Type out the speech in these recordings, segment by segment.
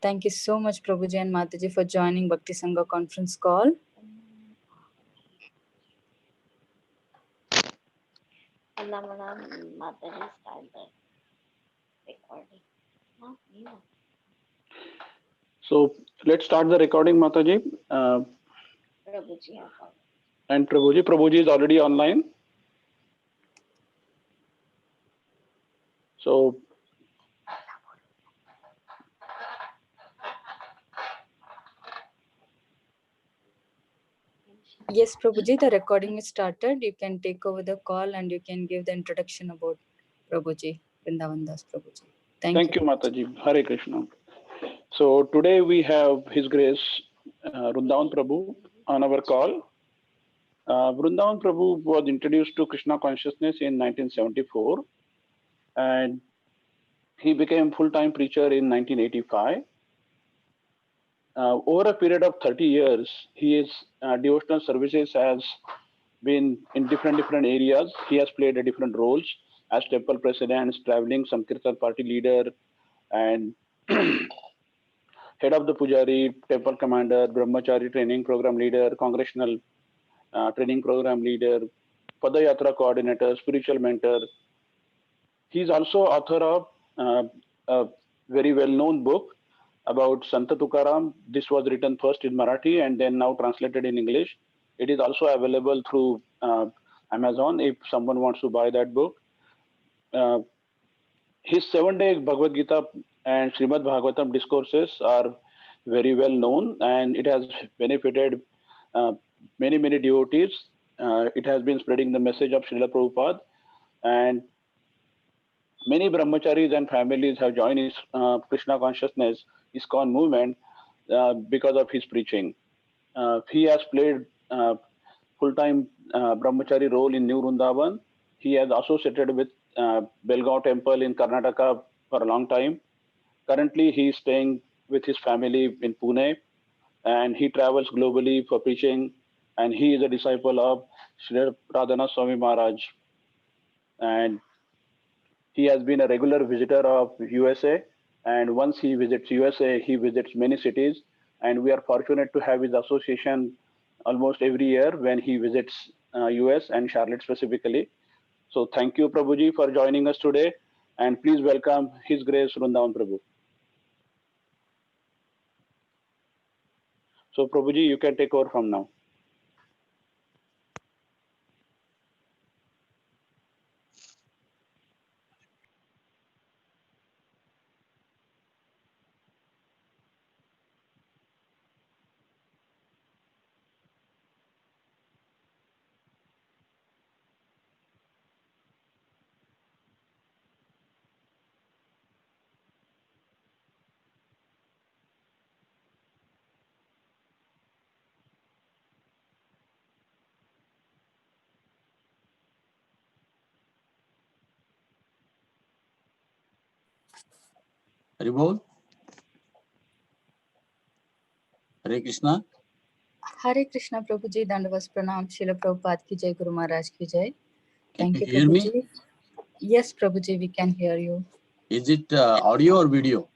Thank you so much, Prabhuji and Mataji, for joining Bhakti Sangha conference call. Mataji start the recording. So let's start the recording, Mataji. Prabhuji, And Prabhuji is already online. So yes, Prabhuji, the recording is started. You can take over the call and you can give the introduction about Prabhuji, Vrindavan Das Prabhuji. Thank you, Mataji. Hare Krishna. So today we have His Grace Vrindavan Prabhu on our call. Vrindavan Prabhu was introduced to Krishna consciousness in 1974, and he became full-time preacher in 1985. Over a period of 30 years, his devotional services has been in different areas. He has played different roles as temple president, traveling Sankirtan party leader, and head of the Pujari, temple commander, Brahmachari training program leader, congressional training program leader, Padayatra coordinator, spiritual mentor. He is also author of a very well-known book about Santa Tukaram. This was written first in Marathi and then now translated in English. It is also available through Amazon if someone wants to buy that book. His 7-day Bhagavad Gita and Srimad Bhagavatham discourses are very well known, and it has benefited many devotees. It has been spreading the message of Srila Prabhupada, and many brahmacharis and families have joined his Krishna consciousness, ISKCON movement, because of his preaching. He has played full-time brahmachari role in New Vrindavan. He has associated with Belgaum temple in Karnataka for a long time. Currently, he is staying with his family in Pune, and he travels globally for preaching. And he is a disciple of Sri Radhana Swami Maharaj. And he has been a regular visitor of USA. And once he visits USA, he visits many cities. And we are fortunate to have his association almost every year when he visits US and Charlotte specifically. So thank you, Prabhuji, for joining us today. And please welcome His Grace Vrindavan Prabhu. So Prabhuji, you can take over from now. Haribol. Hare Krishna. Hare Krishna, Prabhuji. Dandavas Pranam. Srila Prabhupada ki jai, Guru Maharaj ki jai. Thank you, Hear Prabhuji. me? Yes, Prabhuji, we can hear you. Is it audio or video?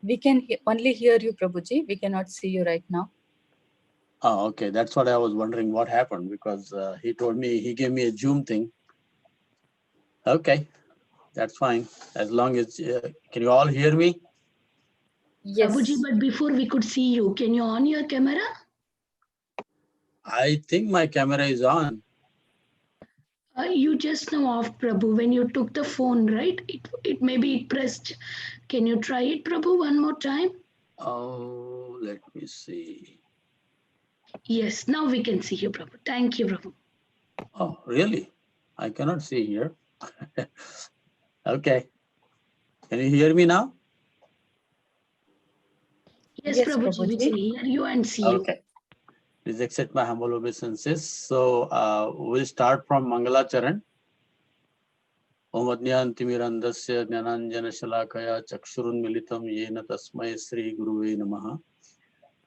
We can only hear you, Prabhuji. We cannot see you right now. Oh, okay. That's what I was wondering what happened, because he told me, he gave me a Zoom thing. Okay, that's fine. As long as, can you all hear me? Yes. Prabhuji, but before we could see you, can you on your camera? I think my camera is on. You just now off, Prabhu, when you took the phone, right? It maybe it pressed. Can you try it, Prabhu, one more time? Oh, let me see. Yes, now we can see you, Prabhu. Thank you, Prabhu. Oh, really? I cannot see here. Okay. Can you hear me now? Yes, Yes, Prabhuji, we Prabhuji. can hear you and see you. Okay. Please accept my humble obeisances. So we'll start from Mangala Charan. Om Adnyantimirandasya Jnananjana Shalakaya Chakshurun Militam Yena Tasmai Sri Guruve Namaha.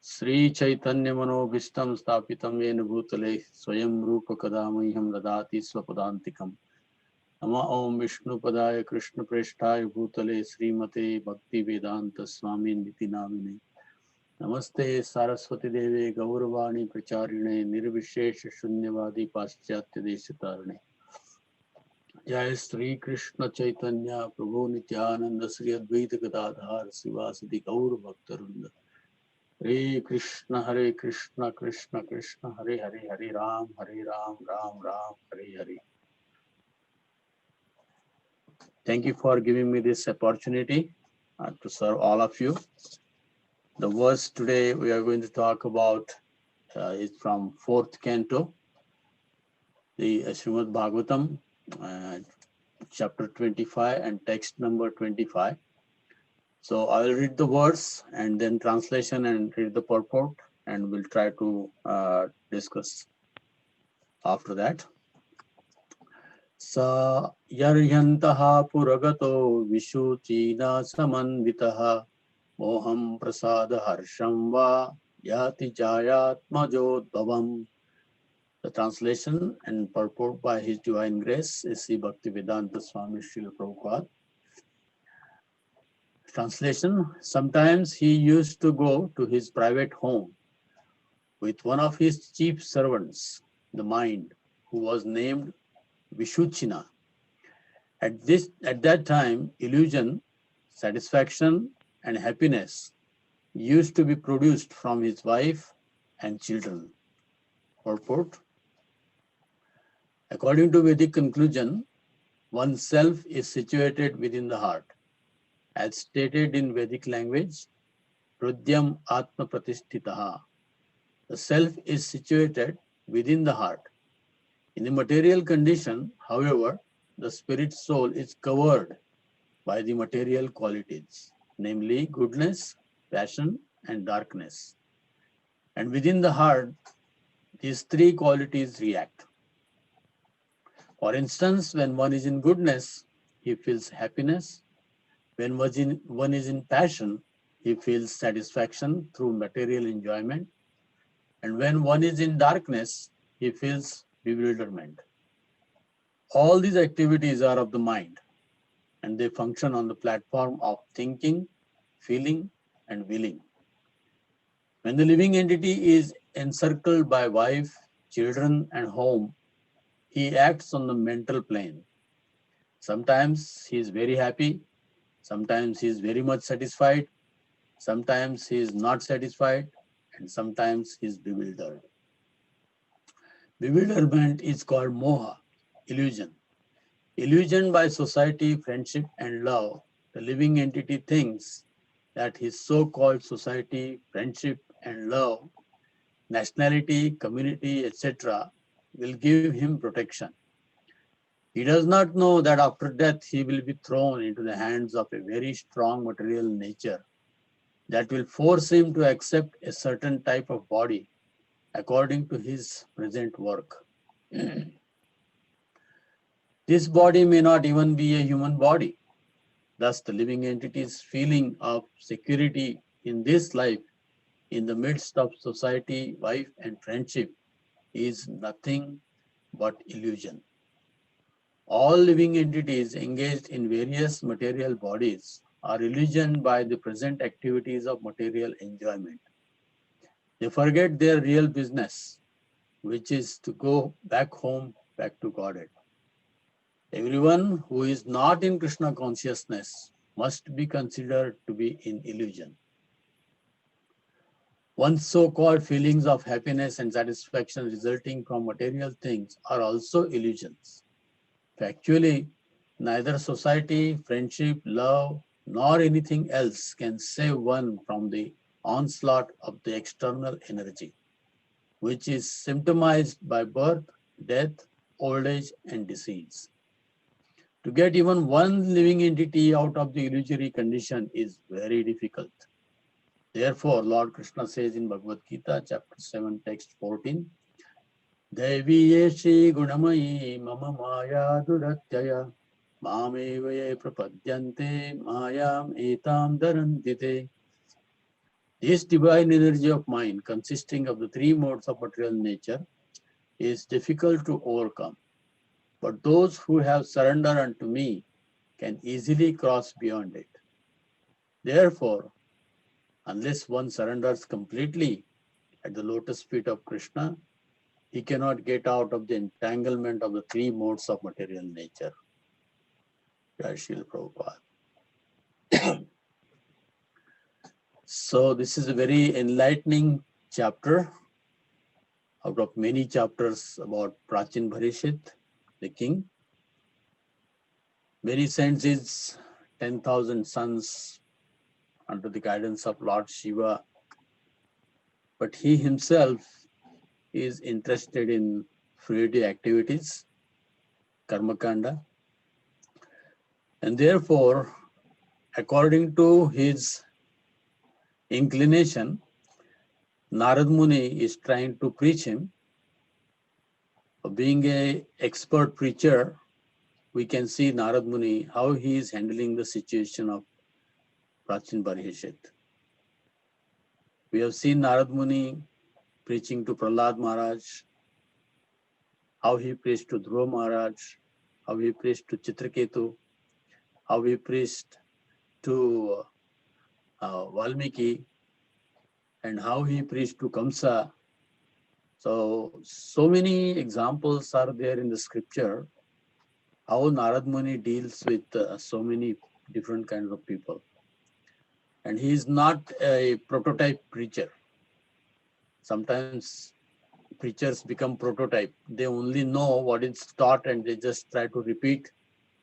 Sri Chaitanya Mano Bhistam Stapitam Yena Bhutale Swayam Rupa Kadamiham Dadati Swapadantikam Nama Om Vishnu Padaya Krishna Preshthaya Bhutale Srimate Bhakti Vedanta Swami Niti Namine Namaste Saraswati Deve Gauravani Pracharine Nirvishesha Shunyavadi Paschatya Deshitarane Jai Sri Krishna Chaitanya Prabhu Nityananda Sri Advaita Gadadhar Sivasati Gaur Bhaktarunda Hare Krishna Krishna Krishna Hare Hare Hare Ram Ram Ram Hare Hare. Thank you for giving me this opportunity to serve all of you. The verse today we are going to talk about is from 4th canto, the Srimad Bhagavatam, chapter 25 and text number 25. So I will read the verse and then translation and read the purport, and we'll try to discuss after that. Sa yaryantaha puragato vishuchina samanvitaha moham prasada harsham va yati jayatmajodhavam. The translation and purport by His Divine Grace is Sri Bhaktivedanta Swami Srila Prabhupada. Translation: sometimes he used to go to his private home with one of his chief servants, the mind, who was named Vishuchina. At that time, illusion, satisfaction, and happiness used to be produced from his wife and children. Purport: according to Vedic conclusion, oneself is situated within the heart. As stated in Vedic language, Hrudyam Atma Pratisthitaha. The self is situated within the heart. In the material condition, however, the spirit soul is covered by the material qualities, namely goodness, passion, and darkness. And within the heart, these three qualities react. For instance, when one is in goodness, he feels happiness. When one is in passion, he feels satisfaction through material enjoyment. And when one is in darkness, he feels bewilderment. All these activities are of the mind, and they function on the platform of thinking, feeling, and willing. When the living entity is encircled by wife, children, and home, he acts on the mental plane. Sometimes he is very happy, sometimes he is very much satisfied, sometimes he is not satisfied, and sometimes he is bewildered. Bewilderment is called moha, illusion. Illusioned by society, friendship, and love, the living entity thinks that his so-called society, friendship, and love, nationality, community, etc., will give him protection. He does not know that after death he will be thrown into the hands of a very strong material nature that will force him to accept a certain type of body according to his present work. This body may not even be a human body. Thus, the living entity's feeling of security in this life, in the midst of society, wife, and friendship, is nothing but illusion. All living entities engaged in various material bodies are illusioned by the present activities of material enjoyment. They forget their real business, which is to go back home, back to Godhead. Everyone who is not in Krishna consciousness must be considered to be in illusion. One's so-called feelings of happiness and satisfaction resulting from material things are also illusions. Factually, neither society, friendship, love, nor anything else can save one from the onslaught of the external energy, which is symptomized by birth, death, old age, and disease. To get even one living entity out of the illusory condition is very difficult. Therefore, Lord Krishna says in Bhagavad Gita, chapter 7, text 14, Devi yeshi gunamayi mama maya duratyaya mamevaye prapadyante mayam etam darandite. This divine energy of mind, consisting of the three modes of material nature, is difficult to overcome. but those who have surrendered unto me can easily cross beyond it. Therefore, unless one surrenders completely at the lotus feet of Krishna, he cannot get out of the entanglement of the three modes of material nature. Jai Srila Prabhupada. So this is a very enlightening chapter out of many chapters about Prachin Bharishit, the king. Many sends his 10,000 sons under the guidance of Lord Shiva, but he himself is interested in fruitive activities, karmakanda, and therefore, according to his inclination, Narad Muni is trying to preach him. Being an expert preacher, we can see Narad Muni, how he is handling the situation of Prachin Bharishit. We have seen Narad Muni preaching to Prahlad Maharaj, how he preached to Dhruva Maharaj, how he preached to Chitraketu, how he preached to Valmiki, and how he preached to Kamsa. So many examples are there in the scripture, how Narad Muni deals with so many different kinds of people. And he is not a prototype preacher. Sometimes preachers become prototype. They only know what is taught and they just try to repeat,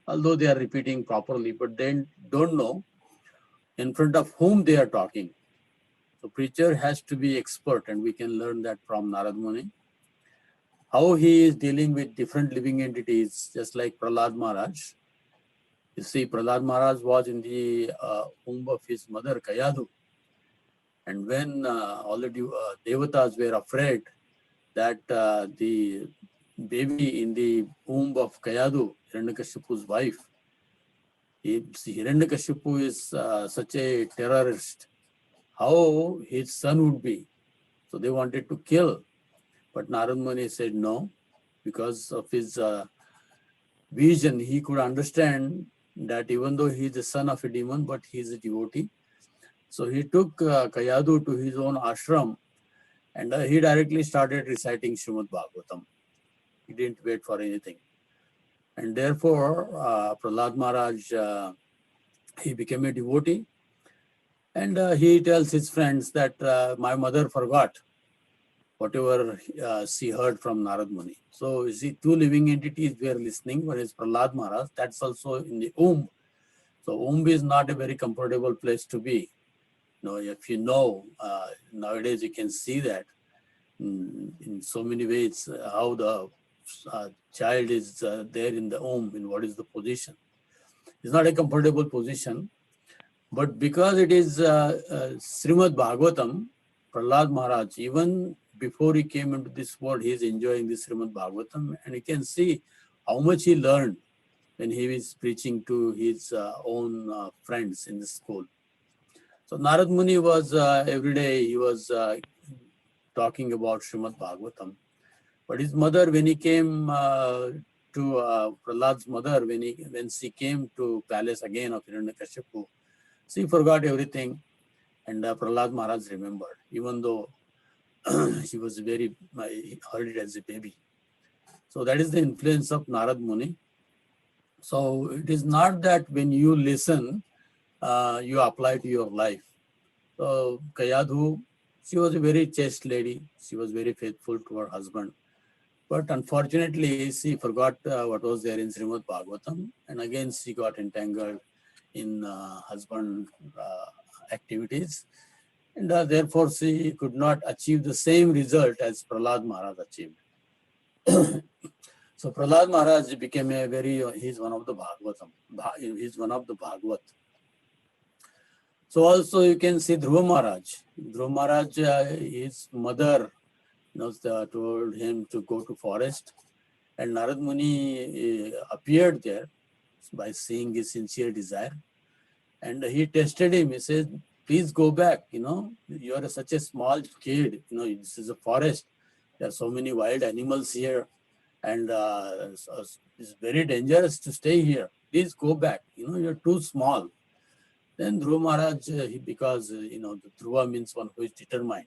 although they are repeating properly, but they don't know in front of whom they are talking. So preacher has to be expert, and we can learn that from Narad Muni. How he is dealing with different living entities, just like Prahlad Maharaj. You see, Prahlad Maharaj was in the womb of his mother, Kayadu. And when all the devatas were afraid that the baby in the womb of Kayadu, Hiranyakashipu's wife, Hiranyakashipu is such a terrorist, how his son would be. So they wanted to kill. But Narad Muni said no, because of his vision. He could understand that even though he is the son of a demon, but he is a devotee. So he took Kayadu to his own ashram, and he directly started reciting Srimad Bhagavatam. He didn't wait for anything. And therefore, Prahlad Maharaj, he became a devotee. And he tells his friends that my mother forgot whatever she heard from Narad Muni. So you see, two living entities were listening. One is Prahlad Maharaj, that's also in the womb. So womb is not a very comfortable place to be. If you know, nowadays you can see that in so many ways how the child is there in the womb, in what is the position. It's not a comfortable position, but because it is Srimad Bhagavatam, Prahlad Maharaj, even before he came into this world, he is enjoying this Srimad Bhagavatam, and you can see how much he learned when he was preaching to his own friends in the school. So Narad Muni was every day he was talking about Srimad Bhagavatam, but his mother, when he came to Prahlad's mother, when she came to palace again of Hiranyakashipu, she forgot everything, and Prahlad Maharaj remembered, even though she was he heard it as a baby. So that is the influence of Narad Muni. So it is not that when you listen, you apply to your life. So Kayadhu, she was a very chaste lady. She was very faithful to her husband. But unfortunately, she forgot what was there in Srimad Bhagavatam. And again, she got entangled in husband activities. And therefore, she could not achieve the same result as Prahlad Maharaj achieved. So Prahlad Maharaj became he's one of the Bhagavatam. He's one of the Bhagavat. So also you can see Dhruva Maharaj. Dhruva Maharaj, his mother told him to go to forest, and Narad Muni appeared there by seeing his sincere desire, and he tested him. He said, please go back, you are such a small kid, this is a forest, there are so many wild animals here, and so it's very dangerous to stay here. Please go back. You're too small. Then Dhruva Maharaj, because the Dhruva means one who is determined.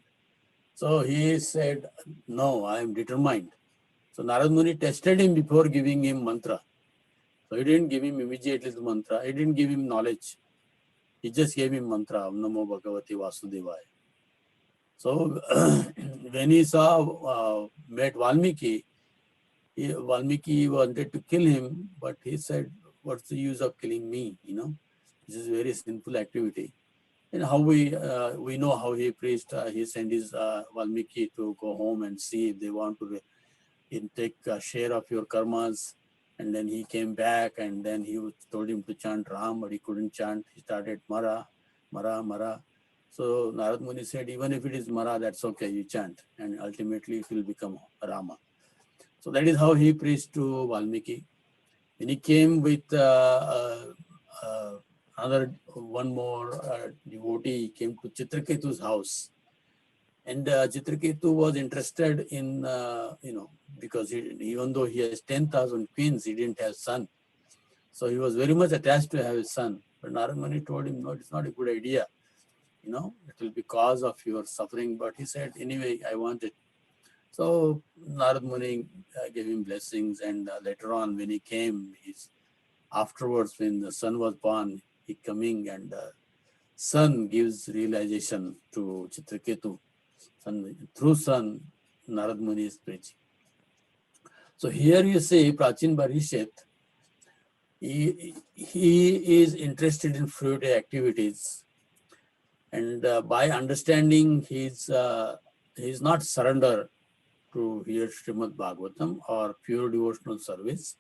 So he said, no, I am determined. So Narad Muni tested him before giving him mantra. So he didn't give him immediately the mantra. He didn't give him knowledge. He just gave him mantra, Om Namo Bhagavate Vasudevaya. So when he met Valmiki, Valmiki wanted to kill him, but he said, what's the use of killing me? This is a very sinful activity. And how we know how he preached, he sent his Valmiki to go home and see if they want to take a share of your karmas. And then he came back, and then he told him to chant Ram, but he couldn't chant. He started Mara, Mara, Mara. So Narad Muni said, even if it is Mara, that's okay, you chant. And ultimately it will become Rama. So that is how he preached to Valmiki. When he came with one more devotee, he came to Chitraketu's house. And Chitraketu was interested in, because even though he has 10,000 queens, he didn't have son. So he was very much attached to have a son. But Narad Muni told him, no, it's not a good idea. It will be cause of your suffering. But he said, anyway, I want it. So Narad Muni gave him blessings. And later on, when he came, afterwards, when the son was born, he coming, and son gives realization to Chitraketu. Through son, Narad Muni is preaching. So here you see Prachin Parishit, he is interested in fruity activities, and by understanding he's not surrender to hear Srimad Bhagavatam or pure devotional service,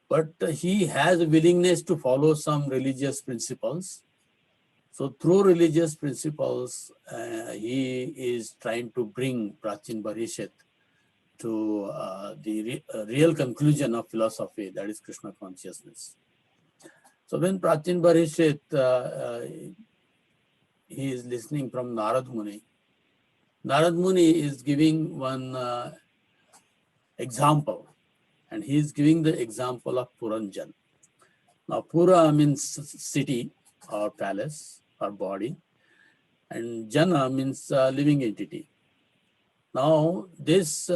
but he has a willingness to follow some religious principles. So through religious principles, he is trying to bring Prachin Parishit to the real conclusion of philosophy, that is Krishna consciousness. So when Prachin Parishit, he is listening from Narad Muni. Narad Muni is giving one example, and he is giving the example of Puranjan. Now Pura means city or palace or body, and Jana means living entity. Now this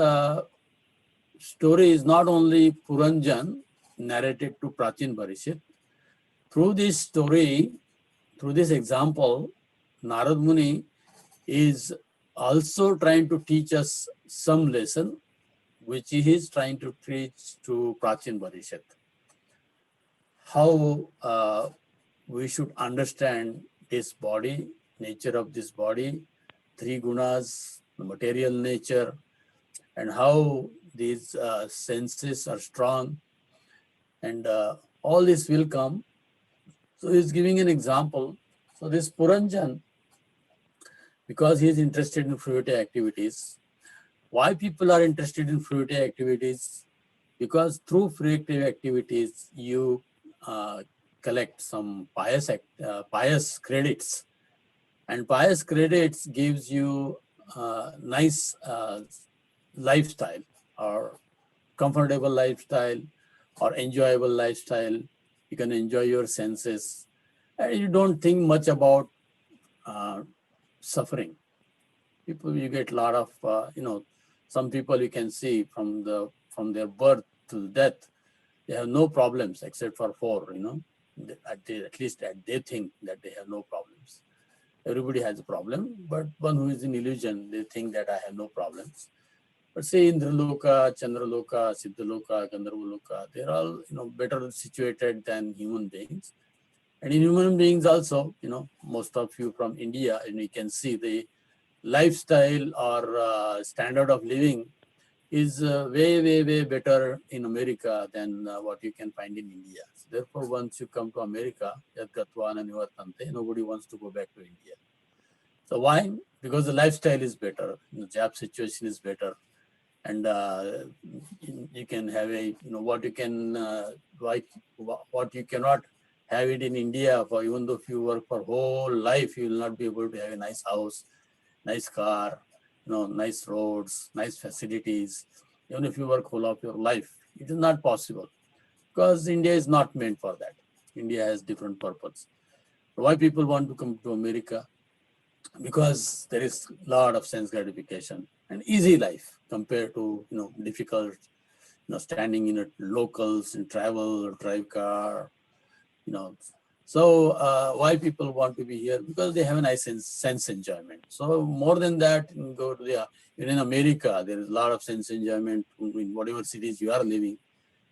story is not only Puranjan narrated to Prachin Parishit. Through this story, through this example, Narad Muni is also trying to teach us some lesson, which he is trying to teach to Prachin Parishit. How we should understand this body, nature of this body, three gunas, the material nature, and how these senses are strong, and all this will come. So he's giving an example. So this Puranjan, because he is interested in fruity activities. Why people are interested in fruity activities? Because through fruity activities, you collect some pious credits, and pious credits gives you nice lifestyle, or comfortable lifestyle, or enjoyable lifestyle. You can enjoy your senses, and you don't think much about suffering. You get a lot of some people you can see from their birth to death, they have no problems except for four. At least they think that they have no problems. Everybody has a problem, but one who is in illusion, they think that I have no problems. But say Indraloka, Chandraloka, Siddhaloka, Gandharvaloka, they're all better situated than human beings. And in human beings also, most of you from India, and you can see the lifestyle or standard of living is way, way, way better in America than what you can find in India. So therefore, once you come to America, nobody wants to go back to India. So why? Because the lifestyle is better, the job situation is better, and you can have what you cannot have it in India. For even though if you work for whole life, you will not be able to have a nice house, nice car, nice roads, nice facilities. even if you work whole of your life. It is not possible because India is not meant for that. India has different purpose. Why people want to come to America? Because there is a lot of sense gratification and easy life compared to difficult, standing in a locals and travel or drive car, So why people want to be here? Because they have a nice sense enjoyment. So more than that, go to in America, there is a lot of sense enjoyment in whatever cities you are living.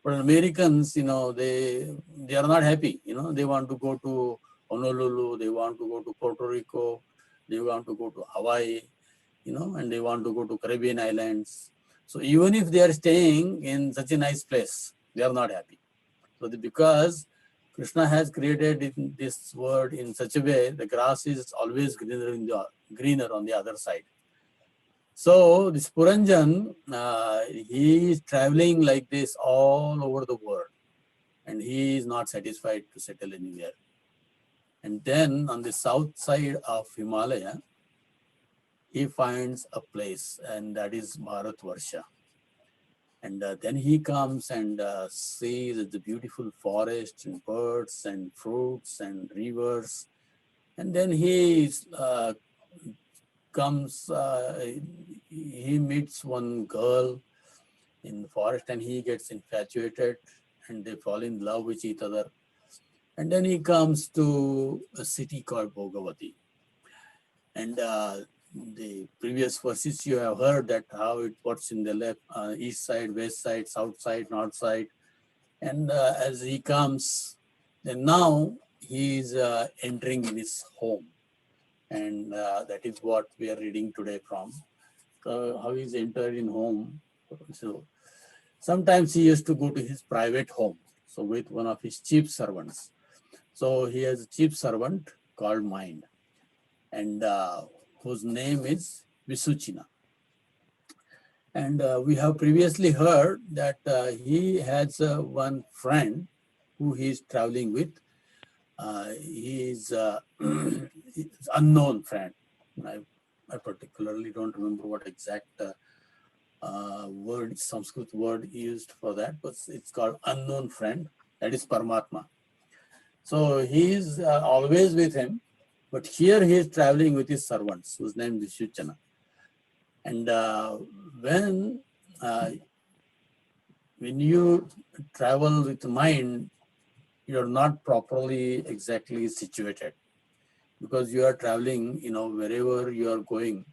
But Americans, they are not happy. They want to go to Honolulu, they want to go to Puerto Rico, they want to go to Hawaii, and they want to go to Caribbean islands. So even if they are staying in such a nice place, they are not happy. So because Krishna has created this world in such a way, the grass is always greener on the other side. So this Puranjan, he is traveling like this all over the world, and he is not satisfied to settle anywhere. And then on the south side of Himalaya, he finds a place, and that is Bharatvarsha. And then he comes and sees the beautiful forest and birds and fruits and rivers. And then he he meets one girl in the forest and he gets infatuated and they fall in love with each other. And then he comes to a city called Bhagavatham. And the previous verses you have heard that how it works in the left, east side, west side, south side, north side. And as he comes, then now he is entering in his home. And that is what we are reading today from. How he's entered in home. So sometimes he used to go to his private home. So with one of his chief servants. So he has a chief servant called Mind. And whose name is Visuchina. And we have previously heard that he has one friend who he is traveling with. He is unknown friend. I particularly don't remember what exact word, Sanskrit word used for that, but it's called unknown friend. That is Paramatma. So he is always with him. But here he is traveling with his servants, whose name is Vishuchana. And when you travel with mind, you're not properly exactly situated. Because you are traveling, wherever you are going,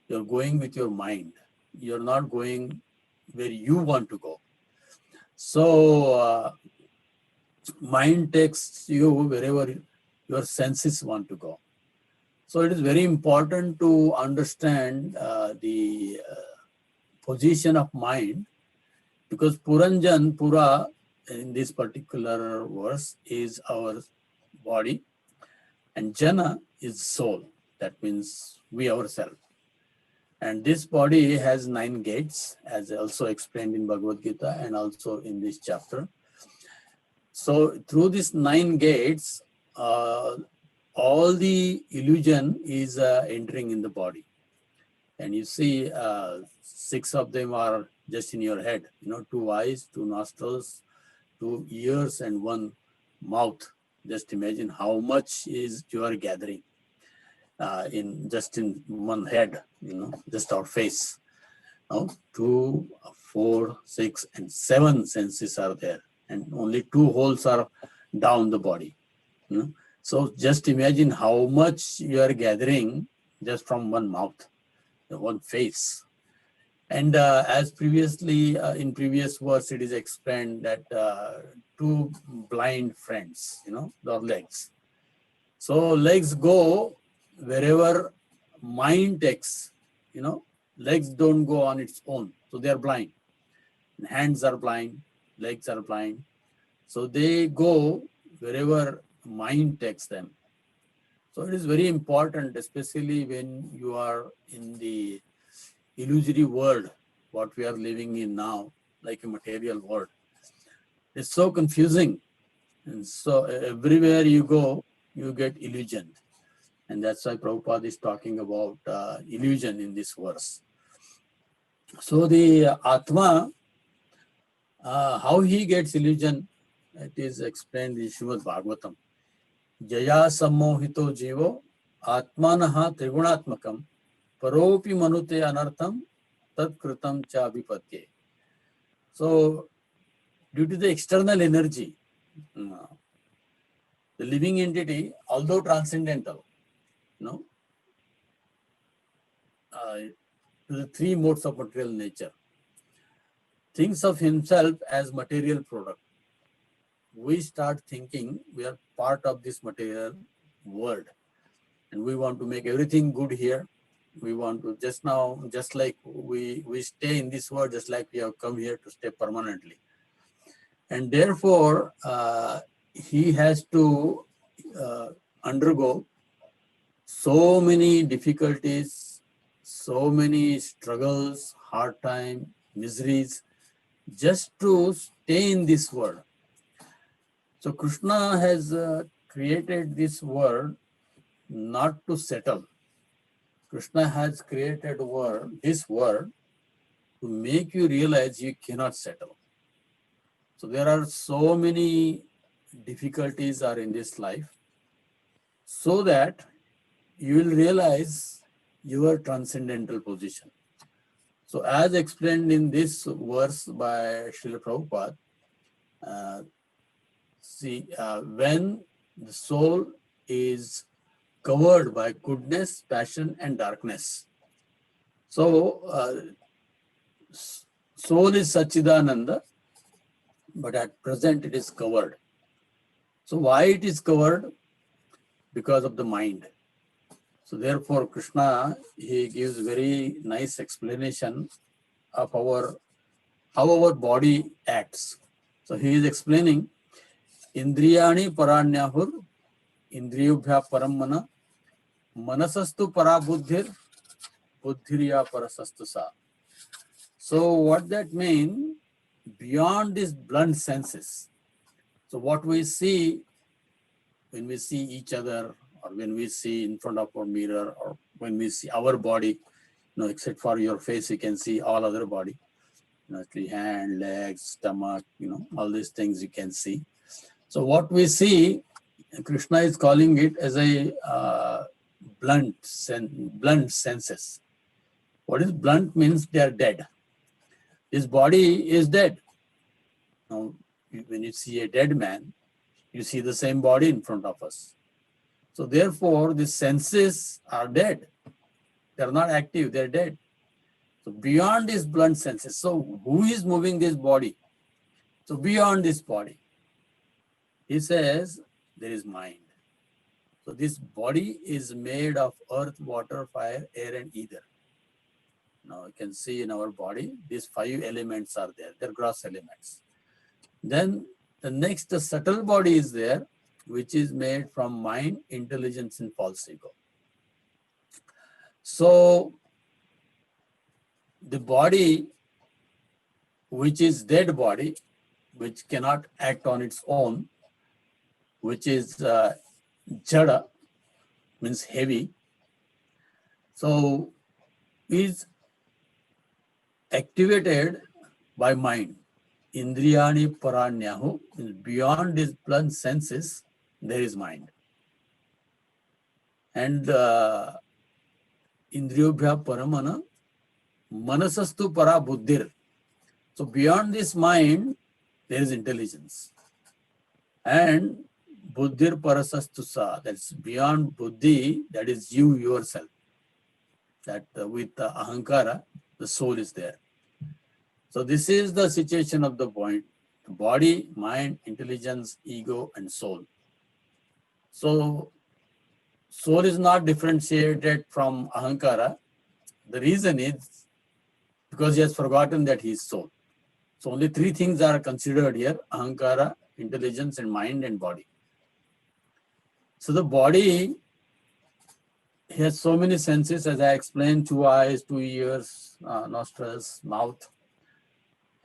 you're going with your mind. You're not going where you want to go. So mind takes you wherever your senses want to go. So it is very important to understand the position of mind, because Puranjan, Pura, in this particular verse, is our body, and Jana is soul. That means we ourselves. And this body has 9 gates, as also explained in Bhagavad Gita and also in this chapter. So through these 9 gates, all the illusion is entering in the body. And you see 6 of them are just in your head, 2 eyes, 2 nostrils, 2 ears, and 1 mouth. Just imagine how much is you are gathering in one head, just our face. 2, 4, 6, and 7 senses are there, and only 2 holes are down the body. So just imagine how much you are gathering just from one mouth, one face. And as previously in previous verse, it is explained that 2 blind friends, their legs. So legs go wherever mind takes, legs don't go on its own. So they are blind. And hands are blind, legs are blind. So they go wherever mind takes them. So it is very important, especially when you are in the illusory world, what we are living in now, like a material world. It's so confusing. And so everywhere you go, you get illusion. And that's why Prabhupada is talking about illusion in this verse. So the Atma, how he gets illusion, it is explained in Srimad Bhagavatam. Jaya sammohito jivo atmanaha trigunatmakam paropi manute anartham tat kritam cha vipatye. So due to the external energy, the living entity, although transcendental, to the three modes of material nature, thinks of himself as material product. We start thinking we are part of this material world and we want to make everything good here. We want to just like we stay in this world, just like we have come here to stay permanently. And therefore, he has to undergo so many difficulties, so many struggles, hard time, miseries, just to stay in this world. So Krishna has created this world not to settle. Krishna has created this world to make you realize you cannot settle. So there are so many difficulties are in this life, so that you will realize your transcendental position. So as explained in this verse by Srila Prabhupada, when the soul is covered by goodness, passion, and darkness. So soul is Sachidananda, but at present it is covered. So why it is covered? Because of the mind. So therefore Krishna, he gives very nice explanation of how our body acts. So he is explaining, Indriyani paranyahur, indriyubhya paramana, manasastu parabuddhir, buddhirya parasastu sa. So what that means, beyond these blunt senses. So what we see when we see each other, or when we see in front of our mirror, or when we see our body, except for your face, you can see all other body, the hand, legs, stomach, all these things you can see. So what we see, Krishna is calling it as a blunt senses. What is blunt means? They are dead. This body is dead. Now, when you see a dead man, you see the same body in front of us. So therefore, the senses are dead. They are not active, they are dead. So beyond these blunt senses, so who is moving this body? So beyond this body, he says there is mind. So this body is made of earth, water, fire, air, and ether. Now you can see in our body, these 5 elements are there. They're gross elements. Then the next, the subtle body is there, which is made from mind, intelligence, and false ego. So the body, which is dead body, which cannot act on its own, which is jada, means heavy. So is activated by mind. Indriyani paranyahu, beyond these blunt senses, there is mind. And indriyobhya paramana, manasastu para buddhir. So beyond this mind, there is intelligence. And buddhir parasastu sa, that's beyond buddhi, that is you yourself. That with the ahankara, the soul is there. So this is the situation of the point: body, mind, intelligence, ego, and soul. So soul is not differentiated from ahankara. The reason is because he has forgotten that he is soul. So only 3 things are considered here: ahankara, intelligence, and mind and body. So the body has so many senses, as I explained: 2 eyes, 2 ears, nostrils, mouth,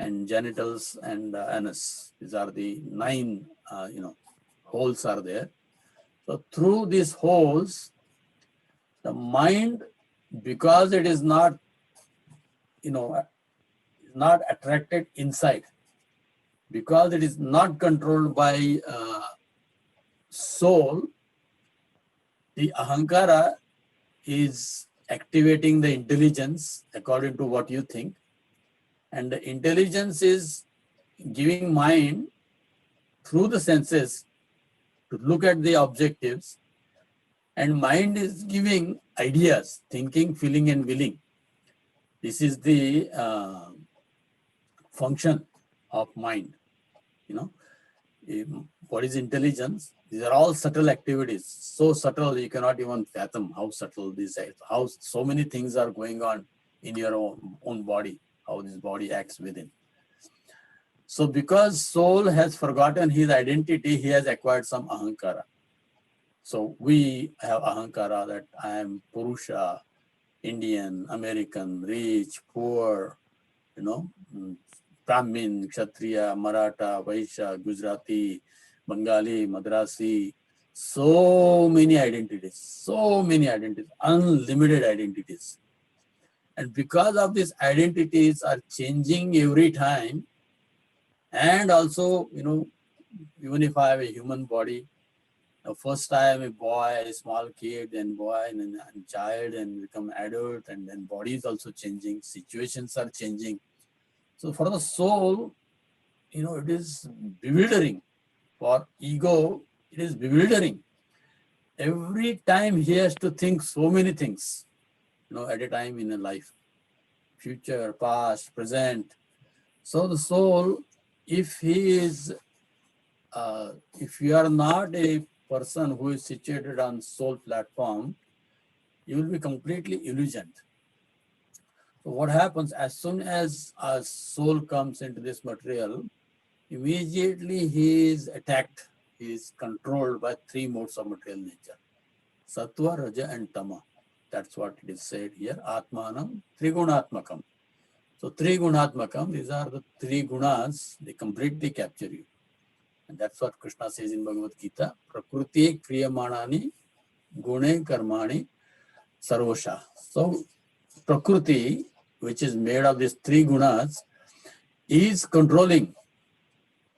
and genitals, and anus. These are the 9, holes are there. So through these holes, the mind, because it is not, is not attracted inside, because it is not controlled by soul. The ahankara is activating the intelligence according to what you think, and the intelligence is giving mind through the senses to look at the objectives, and mind is giving ideas, thinking, feeling, and willing. This is the function of mind. What is intelligence? These are all subtle activities, so subtle you cannot even fathom how subtle this is, how so many things are going on in your own body, how this body acts within. So because soul has forgotten his identity, he has acquired some ahankara. So we have ahankara that I am Purusha, Indian, American, rich, poor, Brahmin, Kshatriya, Maratha, Vaishya, Gujarati, Bengali, Madrasi, so many identities, unlimited identities. And because of these identities are changing every time, and also, even if I have a human body, first I am a boy, a small kid, then boy, and then child, and become adult, and then body is also changing, situations are changing. So for the soul, it is bewildering. For ego, it is bewildering. Every time he has to think so many things, at a time in a life, future, past, present. So the soul, if you are not a person who is situated on soul platform, you will be completely illusioned. So what happens as soon as a soul comes into this material, immediately he is attacked, he is controlled by three modes of material nature: Sattva, Raja, and Tama. That's what it is said here. Atmanam Trigunatmakam. So Trigunatmakam, these are the three gunas, they completely capture you. And that's what Krishna says in Bhagavad Gita. Prakriti Kriyamanani Gune Karmani Sarvosha. So Prakriti, which is made of these three gunas, is controlling.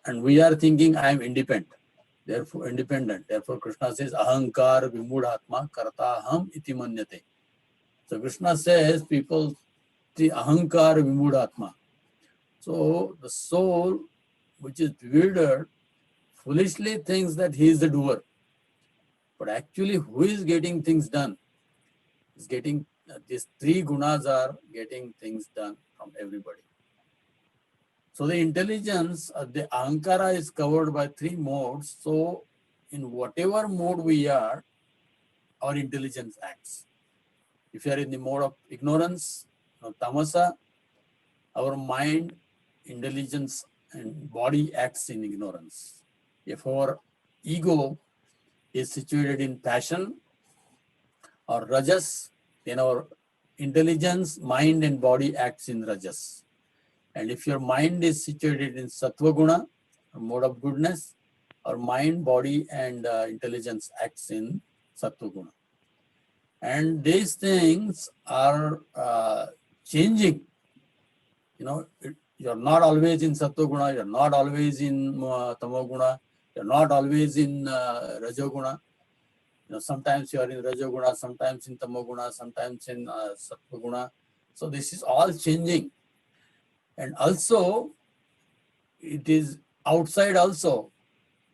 And we are thinking, I am independent. Therefore, Krishna says, Ahankar Vimudhatma Kartaham iti manyate. So Krishna says, people, the Ahankar Vimudhatma. So the soul, which is bewildered, foolishly thinks that he is the doer. But actually, who is getting things done? Is getting these three gunas are getting things done from everybody. So the intelligence, the ahankara is covered by three modes. So in whatever mode we are, our intelligence acts. If you are in the mode of ignorance, tamasa, our mind, intelligence, and body acts in ignorance. If our ego is situated in passion or rajas, then our intelligence, mind, and body acts in rajas. And if your mind is situated in sattva guna, or mode of goodness, our mind, body, and intelligence acts in sattva guna. And these things are changing. You're not always in sattva guna, you're not always in tamo guna, you're not always in rajo guna. Sometimes you are in rajo guna, sometimes in tamo guna, sometimes in sattva guna. So this is all changing. And also, it is outside also.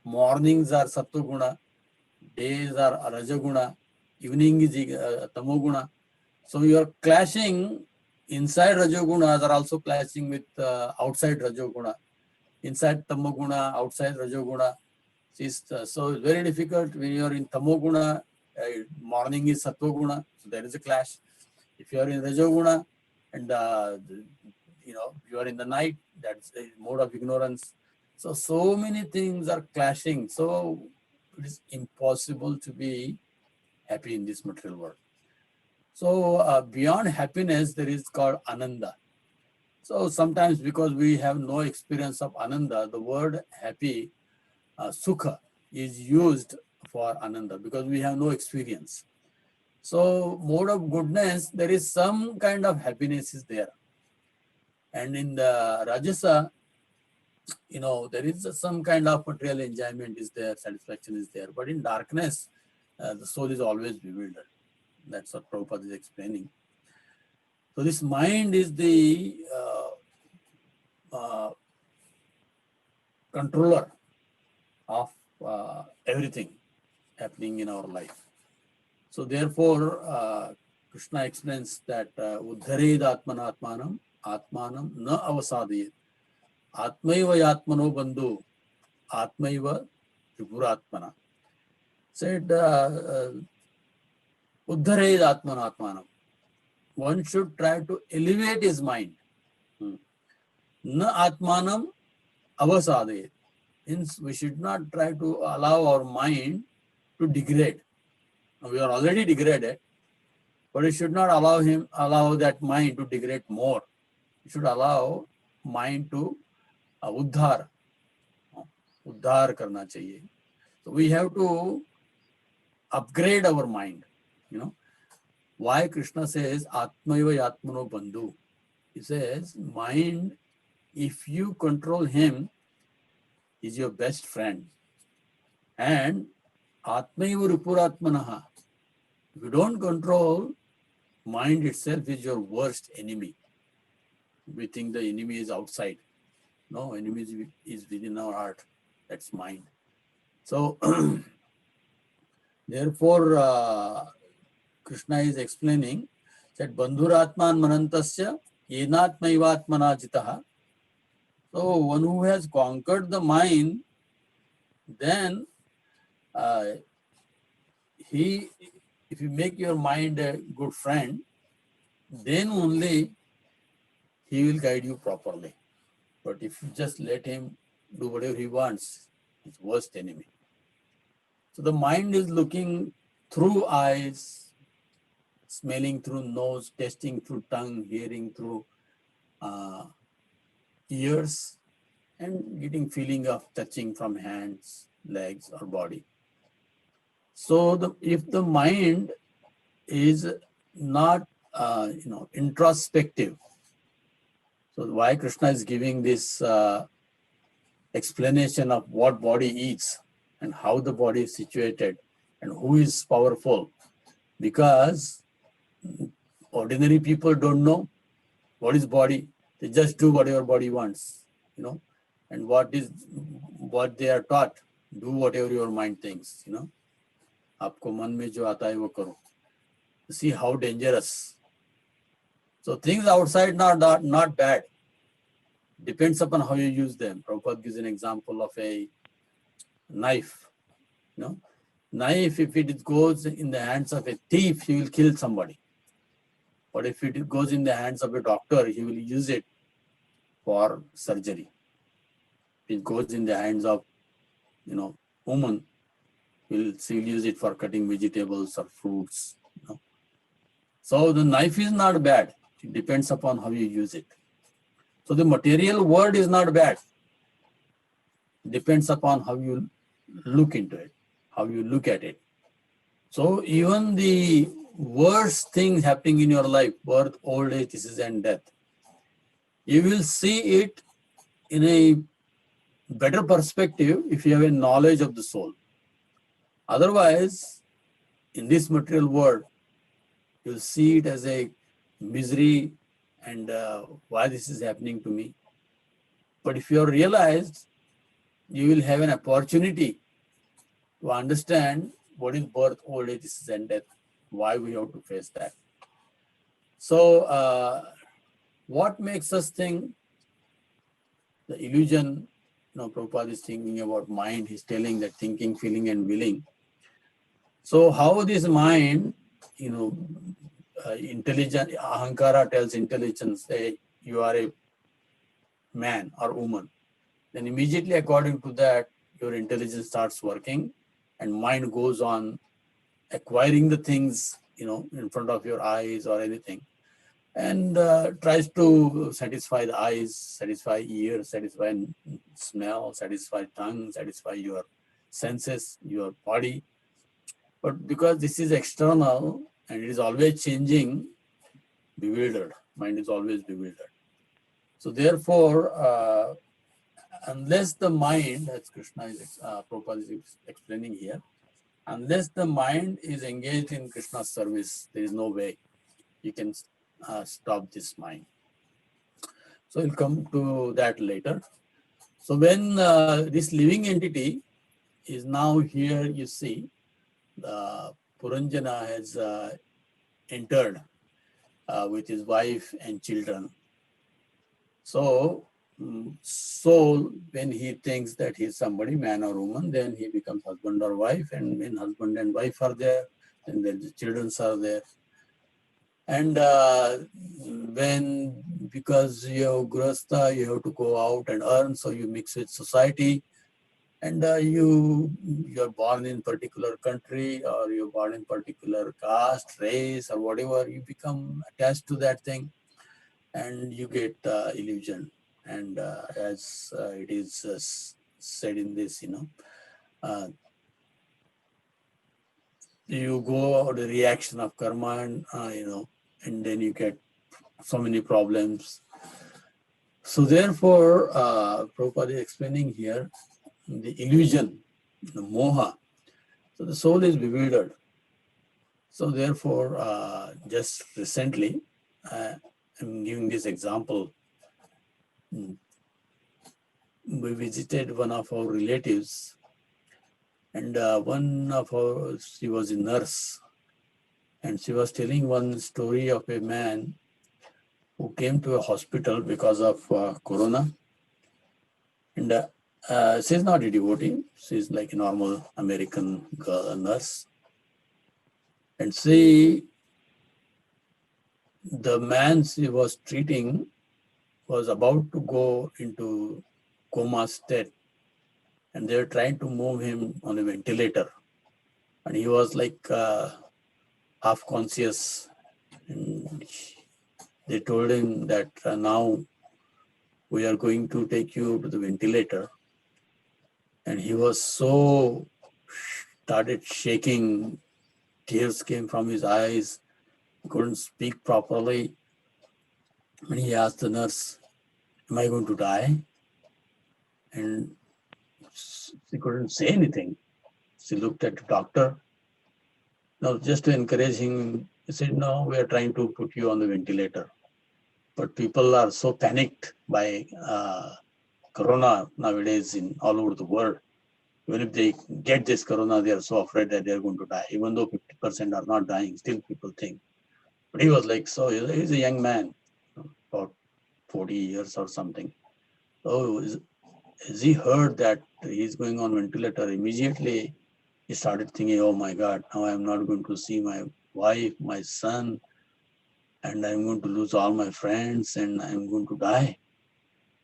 Mornings are sattva guna, days are raja guna, evening is tamo guna. So you are clashing. Inside Rajogunas are also clashing with outside Rajoguna. Inside Tamoguna, outside Rajoguna. So it's very difficult when you are in Tamoguna, morning is Sattoguna, so there is a clash. If you are in Rajoguna and you are in the night, that's a mode of ignorance. So many things are clashing. So it is impossible to be happy in this material world. So beyond happiness, there is called ananda. So sometimes because we have no experience of ananda, the word happy, sukha, is used for ananda because we have no experience. So mode of goodness, there is some kind of happiness is there. And in the Rajasa, there is some kind of material enjoyment is there, satisfaction is there. But in darkness, the soul is always bewildered. That's what Prabhupada is explaining. So this mind is the controller of everything happening in our life. So therefore, Krishna explains that Uddhared Atmana Atmanam Atmanam na avasadiyet Atmaiva Yatmano Bandhu Atmaiva Tripuratmana. Said Uddhared Atmana Atmanam. One should try to elevate his mind. Na Atmanam avasadiyet. Means we should not try to allow our mind to degrade. We are already degraded, but we should not allow that mind to degrade more. We should allow mind to uddhar karna chahiye. So we have to upgrade our mind. Why Krishna says Atmaiva Yatmano Bandhu? He says mind, if you control him, is your best friend. And Atmaiva Ripuratmanaha. If you don't control, mind itself is your worst enemy. We think the enemy is outside. No, enemy is within our heart. That's mind. So, therefore, Krishna is explaining that Bandhuratman Manantasya Yenatmaivatmana Jitaha. So, one who has conquered the mind, then if you make your mind a good friend, then only he will guide you properly. But if you just let him do whatever he wants, it's worst enemy. So the mind is looking through eyes, smelling through nose, tasting through tongue, hearing through ears, and getting feeling of touching from hands, legs, or body. So if the mind is not introspective, so why Krishna is giving this explanation of what body eats and how the body is situated and who is powerful, because ordinary people don't know what is body. They just do whatever body wants, and what they are taught, do whatever your mind thinks, Aapko man mein jo aata hai wo karo. See how dangerous. So things outside not bad. Depends upon how you use them. Prabhupada gives an example of a knife. Knife, if it goes in the hands of a thief, he will kill somebody. But if it goes in the hands of a doctor, he will use it for surgery. If it goes in the hands of, woman, he will use it for cutting vegetables or fruits. So the knife is not bad. It depends upon how you use it. So the material world is not bad. It depends upon how you look into it, how you look at it. So even the worst things happening in your life, birth, old age, disease, and death, you will see it in a better perspective if you have a knowledge of the soul. Otherwise, in this material world, you'll see it as a misery and why this is happening to me. But if you are realized, you will have an opportunity to understand what is birth, old age, disease, and death, why we have to face that. So, what makes us think the illusion? Prabhupada is thinking about mind. He's telling that thinking, feeling, and willing. So, how this mind, intelligent, ahankara tells intelligence, say you are a man or woman. Then immediately according to that, your intelligence starts working and mind goes on acquiring the things, in front of your eyes or anything, and tries to satisfy the eyes, satisfy ears, satisfy smell, satisfy tongue, satisfy your senses, your body. But because this is external and it is always changing, bewildered. Mind is always bewildered. So therefore, unless the mind, as Krishna is Prabhupada is explaining here, unless the mind is engaged in Krishna's service, there is no way you can stop this mind. So we'll come to that later. So when this living entity is now here, you see, Puranjana has entered with his wife and children. So soul, when he thinks that he's somebody, man or woman, then he becomes husband or wife. And when husband and wife are there, then the children are there. And when, because you're grasta, you have to go out and earn, so you mix with society. And you're born in particular country, or you're born in particular caste, race, or whatever, you become attached to that thing, and you get illusion. And as it is said in this, you go the reaction of karma, and and then you get so many problems. So therefore, Prabhupada is explaining here the illusion, the moha. So the soul is bewildered. So therefore, just recently, I'm giving this example. We visited one of our relatives, and one of our, she was a nurse, and she was telling one story of a man who came to a hospital because of corona. And she's not a devotee, she's like a normal American girl, nurse. And the man she was treating was about to go into coma state, and they were trying to move him on a ventilator. And he was like half conscious. And they told him that now we are going to take you to the ventilator. And he was so, started shaking, tears came from his eyes, he couldn't speak properly. And he asked the nurse, am I going to die? And she couldn't say anything. She looked at the doctor. Now, just to encourage him, he said, no, we are trying to put you on the ventilator. But people are so panicked by corona nowadays in all over the world. Even if they get this corona, they are so afraid that they are going to die. Even though 50% are not dying, still people think. But he was like, so he's a young man, about 40 years or something. So as he heard that he's going on ventilator, immediately he started thinking, oh my God, now I'm not going to see my wife, my son, and I'm going to lose all my friends, and I'm going to die.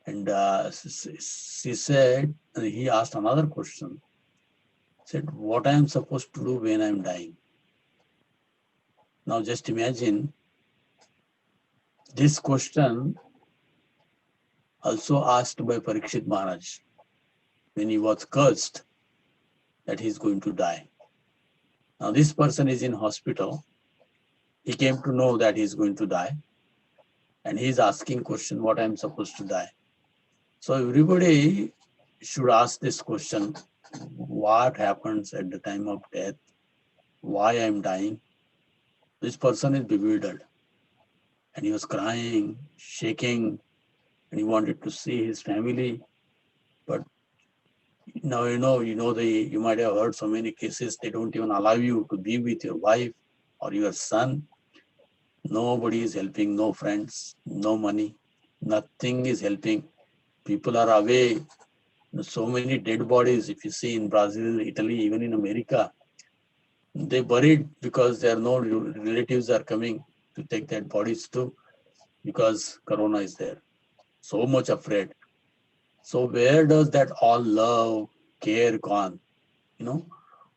And she said, he asked another question. He said, what I am supposed to do when I'm dying? Now just imagine, this question also asked by Parikshit Maharaj when he was cursed that he's going to die. Now this person is in hospital. He came to know that he's going to die. And he's asking question, what I'm supposed to die? So everybody should ask this question, what happens at the time of death? Why I'm dying? This person is bewildered. And he was crying, shaking, and he wanted to see his family. But now you might have heard so many cases, they don't even allow you to be with your wife or your son. Nobody is helping, no friends, no money, nothing is helping. People are away. So many dead bodies, if you see in Brazil, Italy, even in America, they buried because there are no relatives are coming to take their bodies too, because corona is there. So much afraid. So where does that all love, care gone?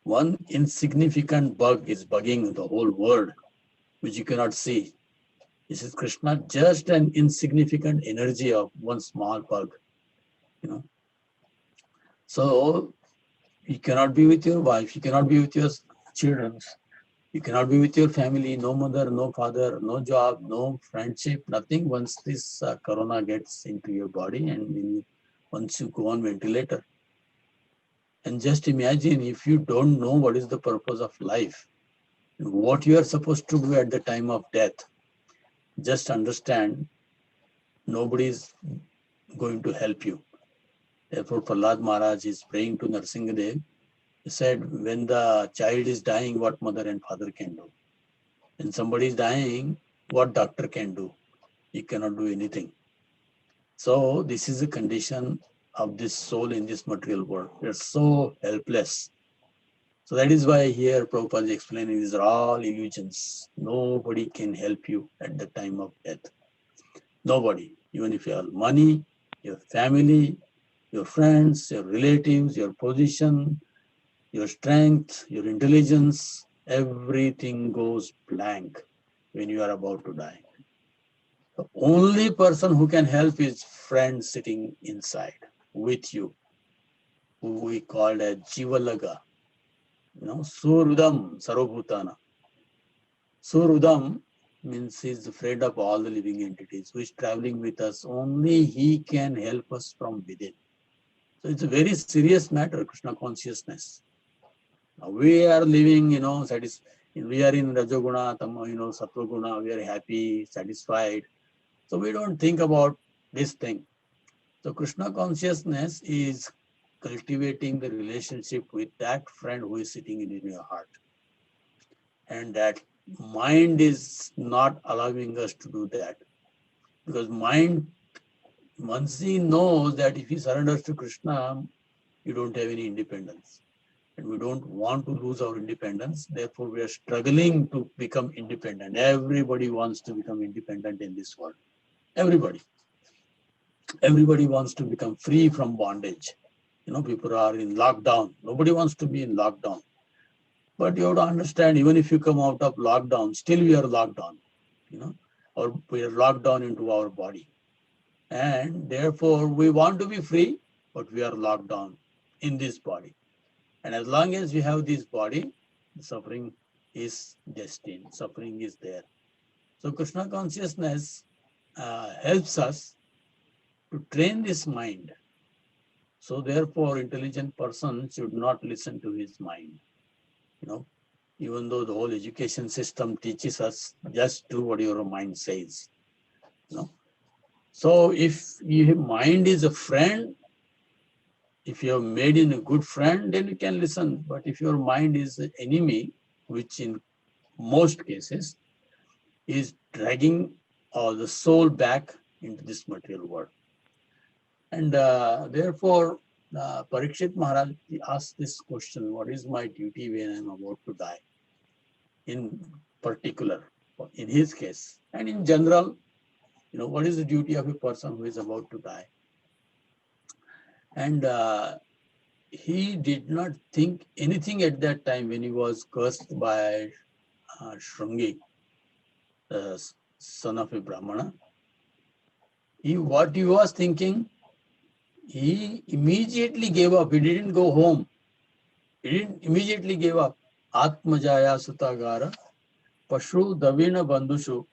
One insignificant bug is bugging the whole world, which you cannot see. This is Krishna, just an insignificant energy of one small bug. So you cannot be with your wife, you cannot be with your children, You cannot be with your family, no mother, no father, no job, no friendship, nothing once this corona gets into your body and once you go on ventilator. And just imagine if you don't know what is the purpose of life, what you are supposed to do at the time of death, just understand nobody is going to help you. Therefore, Prahlad Maharaj is praying to Narsingadev. He said, when the child is dying, what mother and father can do? When somebody is dying, what doctor can do? He cannot do anything. So this is the condition of this soul in this material world. We are so helpless. So that is why here Prabhupada is explaining these are all illusions. Nobody can help you at the time of death. Nobody. Even if you have money, your family, your friends, your relatives, your position, your strength, your intelligence, everything goes blank when you are about to die. The only person who can help is friend sitting inside with you, who we called as Jivalaga. Surudam Sarvabhutana. Surudam means he is afraid of all the living entities, who is traveling with us. Only he can help us from within. So it's a very serious matter, Krishna consciousness. Now we are living, we are in Rajoguna, Sattva-guna, we are happy, satisfied. So we don't think about this thing. So Krishna consciousness is cultivating the relationship with that friend who is sitting in your heart. And that mind is not allowing us to do that. Because mind, once he knows that if he surrenders to Krishna, you don't have any independence. And we don't want to lose our independence. Therefore, we are struggling to become independent. Everybody wants to become independent in this world. Everybody. Everybody wants to become free from bondage. People are in lockdown. Nobody wants to be in lockdown. But you have to understand, even if you come out of lockdown, still we are locked down. Or we are locked down into our body. And therefore, we want to be free, but we are locked down in this body. And as long as we have this body, suffering is destined. Suffering is there. So Krishna consciousness helps us to train this mind. So therefore, intelligent person should not listen to his mind. Even though the whole education system teaches us, just do what your mind says. So if your mind is a friend, if you have made in a good friend, then you can listen. But if your mind is an enemy, which in most cases is dragging the soul back into this material world. And therefore, Parikshit Maharaj asked this question, what is my duty when I'm about to die? In particular, in his case, and in general, what is the duty of a person who is about to die? And he did not think anything at that time when he was cursed by Shrungi, the son of a Brahmana. What he was thinking, he immediately gave up. He didn't go home. He didn't immediately give up. Atmajaya Sutagara Pashu Davina Bandhushu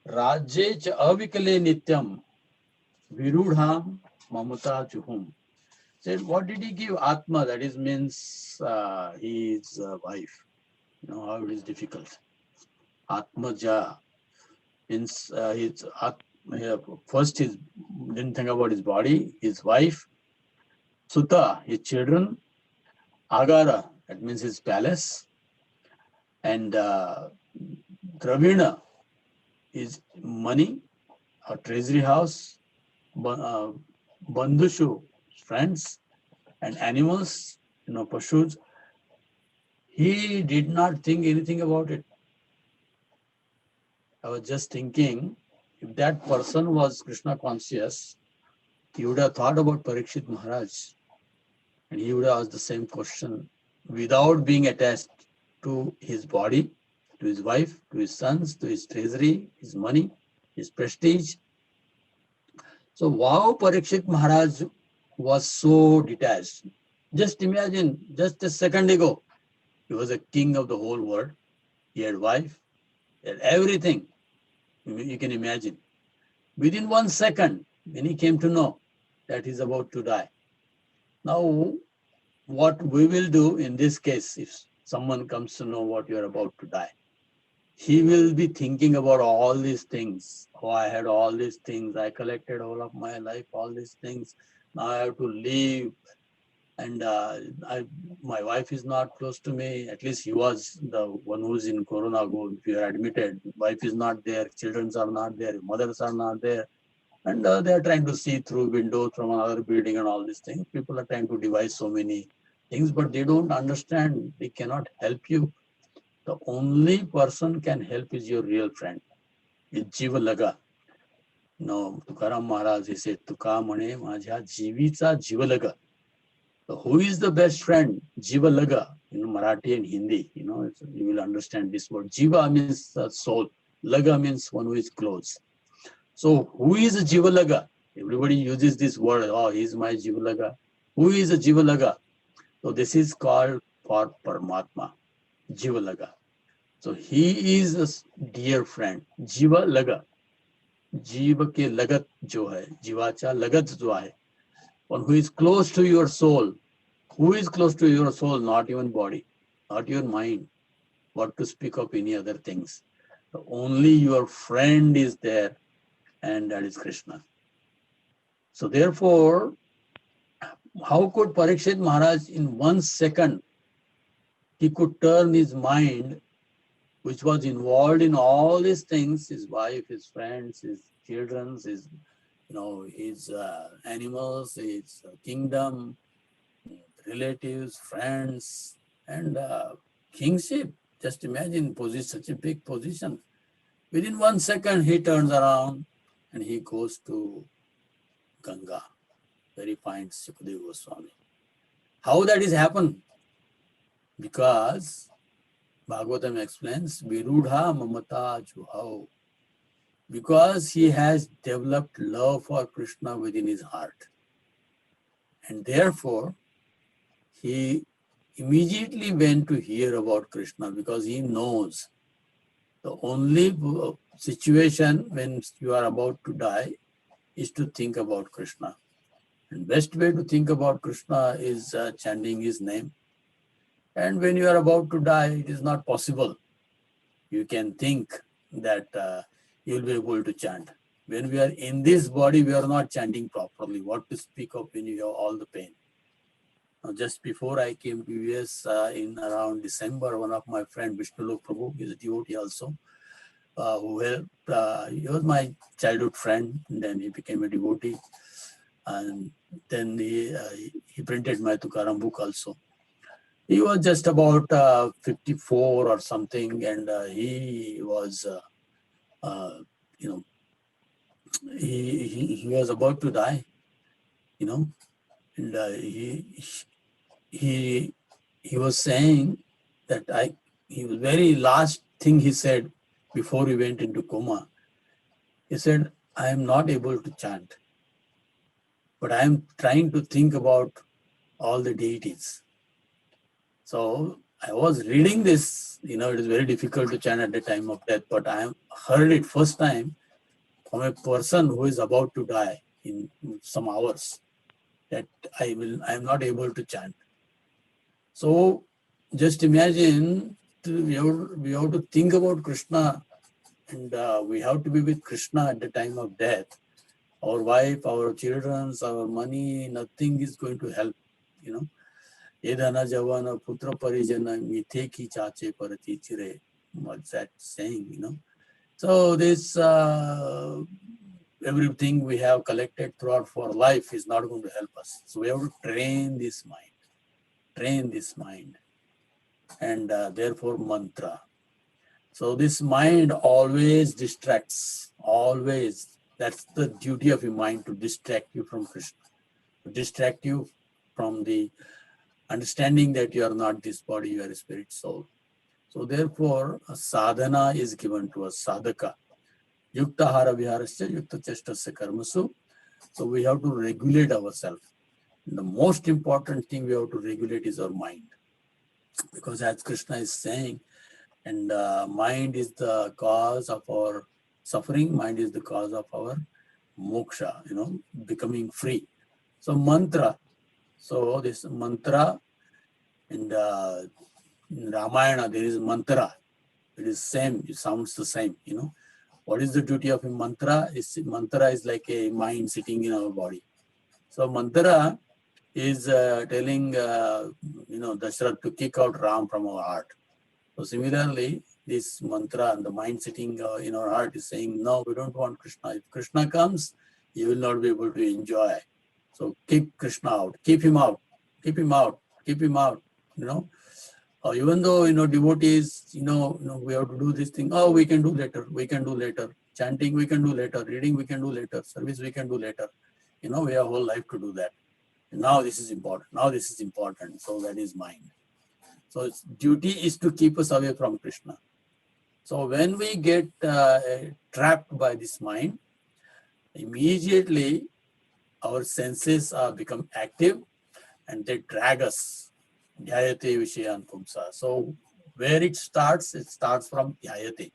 Rajye cha avikale nityam virudham mamata juhum. Said, what did he give? Atma, that is means his wife. How it is difficult. Atmaja means first he didn't think about his body, his wife, Sutta, his children, Agara, that means his palace, and Dravina is money, a treasury house, Bandhushu, friends, and animals, pashus. He did not think anything about it. I was just thinking, if that person was Krishna conscious, he would have thought about Parikshit Maharaj, and he would have asked the same question without being attached to his body, to his wife, to his sons, to his treasury, his money, his prestige. So wow, Parikshit Maharaj was so detached. Just imagine, just a second ago, he was a king of the whole world. He had wife, he had everything you can imagine. Within 1 second, when he came to know that he's about to die. Now, what we will do in this case, if someone comes to know what you're about to die, he will be thinking about all these things. Oh, I had all these things. I collected all of my life, all these things. Now I have to leave. And my wife is not close to me. At least he was the one who's in Corona. If you are admitted, wife is not there, children are not there, mothers are not there. And they are trying to see through windows from another building and all these things. People are trying to devise so many things, but they don't understand. They cannot help you. The only person can help is your real friend. It's Jiva Laga. No, Tukaram Maharaj, he said, Tuka Mane Majha Jivicha Jiva Laga. So who is the best friend? Jiva Laga. Marathi and Hindi. You will understand this word. Jiva means soul. Laga means one who is close. So who is a Jiva Laga? Everybody uses this word. Oh, he's my Jiva Laga. Who is a Jiva Laga? So this is called for Paramatma. Jiva Laga. So he is a dear friend. Jiva Laga. Jiva ke lagat jo hai. Jivacha lagat jo hai. One who is close to your soul. Who is close to your soul? Not even body, not your mind. What to speak of any other things. So only your friend is there, and that is Krishna. So therefore, how could Parikshit Maharaj in 1 second, he could turn his mind, which was involved in all these things, his wife, his friends, his children, his animals, his kingdom, relatives, friends, and kingship. Just imagine such a big position. Within 1 second, he turns around and he goes to Ganga, where he finds Sukadeva Goswami. How that is happened? Because Bhagavatam explains, Virudha Mamata Juhau. Because he has developed love for Krishna within his heart. And therefore, he immediately went to hear about Krishna because he knows the only situation when you are about to die is to think about Krishna. And best way to think about Krishna is chanting his name. And when you are about to die, it is not possible. You can think that you will be able to chant. When we are in this body, we are not chanting properly. What to speak of when you have all the pain? Now, just before I came to US in around December, one of my friend, Vishnu Prabhu, is a devotee also, who helped, he was my childhood friend, and then he became a devotee. And then he printed my Tukaram book also. He was just about 54 or something, and he was, he was about to die, and he was saying that he was very last thing he said before he went into coma. He said, I am not able to chant, but I am trying to think about all the deities. So I was reading this, it is very difficult to chant at the time of death, but I heard it first time from a person who is about to die in some hours, that I am not able to chant. So just imagine, we have to think about Krishna, and we have to be with Krishna at the time of death. Our wife, our children, our money, nothing is going to help, Edana Javana Putra Parijana Mithe ki chache parati chire. What's that saying, So this everything we have collected throughout for life is not going to help us. So we have to train this mind, and therefore mantra. So this mind always distracts, always. That's the duty of your mind, to distract you from Krishna, to distract you from the understanding that you are not this body, you are a spirit soul. So therefore, a sadhana is given to us, sadhaka. Yukta hara viharasya, yukta chestasya karmasu. So we have to regulate ourselves. The most important thing we have to regulate is our mind. Because as Krishna is saying, And mind is the cause of our suffering. Mind is the cause of our moksha, becoming free. So mantra. So this mantra in Ramayana, there is mantra. It is same. It sounds the same. What is the duty of a mantra? Mantra is like a mind sitting in our body. So mantra is telling Dashrath to kick out Ram from our heart. So similarly, this mantra and the mind sitting in our heart is saying, no, we don't want Krishna. If Krishna comes, you will not be able to enjoy. So keep Krishna out, keep him out, keep him out, keep him out. Even though devotees, we have to do this thing. Oh, we can do later. We can do later. Chanting we can do later. Reading we can do later. Service we can do later. We have whole life to do that. And now this is important. Now this is important. So that is mind. So its duty is to keep us away from Krishna. So when we get trapped by this mind, immediately our senses become active and they drag us. Dhyayate Vishayan Pumsa. So where it starts from dhyayate,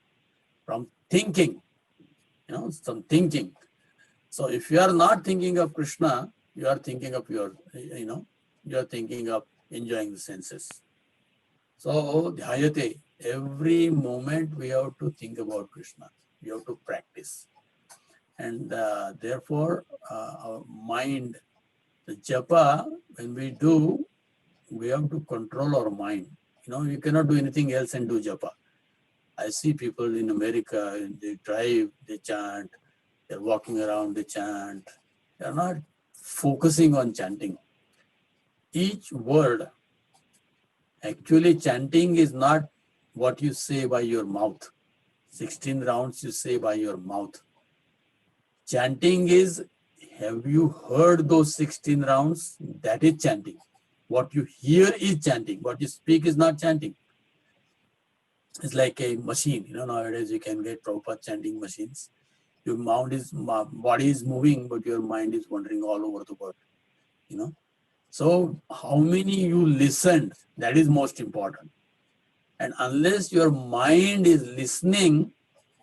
from thinking, some thinking. So if you are not thinking of Krishna, you are thinking of you are thinking of enjoying the senses. So dhyayate, every moment we have to think about Krishna. We have to practice. And therefore, our mind, the japa, when we do, we have to control our mind. You cannot do anything else and do japa. I see people in America, they drive, they chant, they're walking around, they chant. They're not focusing on chanting. Each word, actually chanting is not what you say by your mouth. 16 rounds you say by your mouth. Chanting is, have you heard those 16 rounds? That is chanting. What you hear is chanting. What you speak is not chanting. It's like a machine. Nowadays you can get proper chanting machines. Your body is moving, but your mind is wandering all over the world. So how many you listened, that is most important. And unless your mind is listening,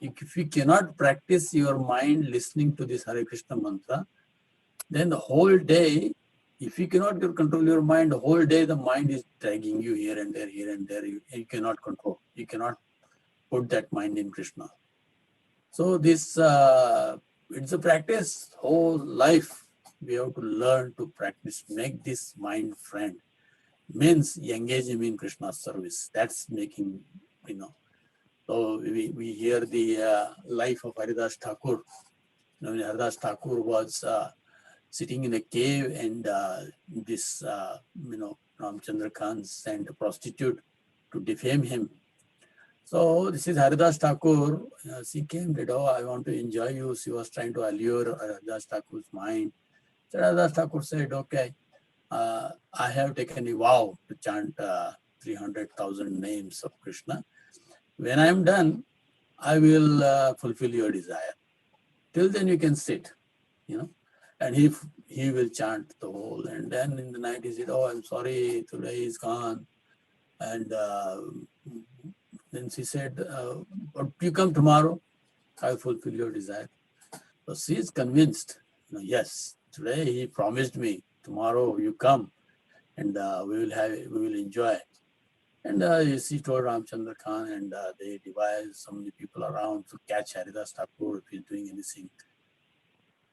if you cannot practice your mind listening to this Hare Krishna mantra, then the whole day, if you cannot control your mind, the whole day the mind is dragging you here and there, here and there. You cannot control. You cannot put that mind in Krishna. So this, it's a practice. Whole life we have to learn to practice, make this mind friend. Means engage him in Krishna's service. That's making, So we hear the life of Haridas Thakur. Haridas Thakur was sitting in a cave, and this, Ramchandra Khan sent a prostitute to defame him. So this is Haridas Thakur. She came, said, oh, I want to enjoy you. She was trying to allure Haridas Thakur's mind. So Haridas Thakur said, okay, I have taken a vow to chant 300,000 names of Krishna. When I am done, I will fulfill your desire. Till then you can sit, and he will chant the whole. And then in the night he said, oh, I'm sorry, today is gone. And then she said, but you come tomorrow, I will fulfill your desire. So she is convinced, yes, today he promised me, tomorrow you come and we will enjoy. And she told Ramchandra Khan, and they devised so many people around to catch Haridas Thakur if he's doing anything.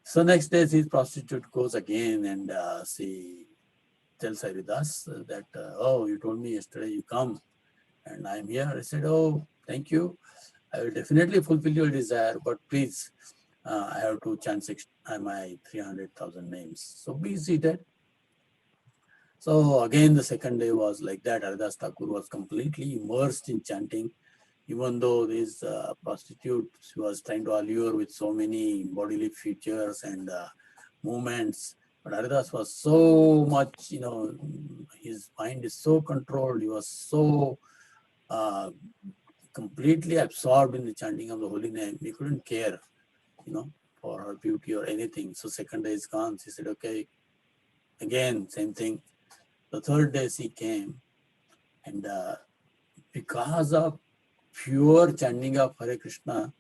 So next day, this prostitute goes again, and she tells Haridas that, oh, you told me yesterday you come, and I'm here. I said, oh, thank you. I will definitely fulfill your desire, but please, I have to chant my 300,000 names. So be seated. So again, the second day was like that. Haridas Thakur was completely immersed in chanting, even though this prostitute was trying to allure with so many bodily features and movements. But Haridas was so much, his mind is so controlled. He was so completely absorbed in the chanting of the holy name. He couldn't care, for her beauty or anything. So second day is gone. She said, okay, again, same thing. The third day she came, and because of pure chanting of Hare Krishna,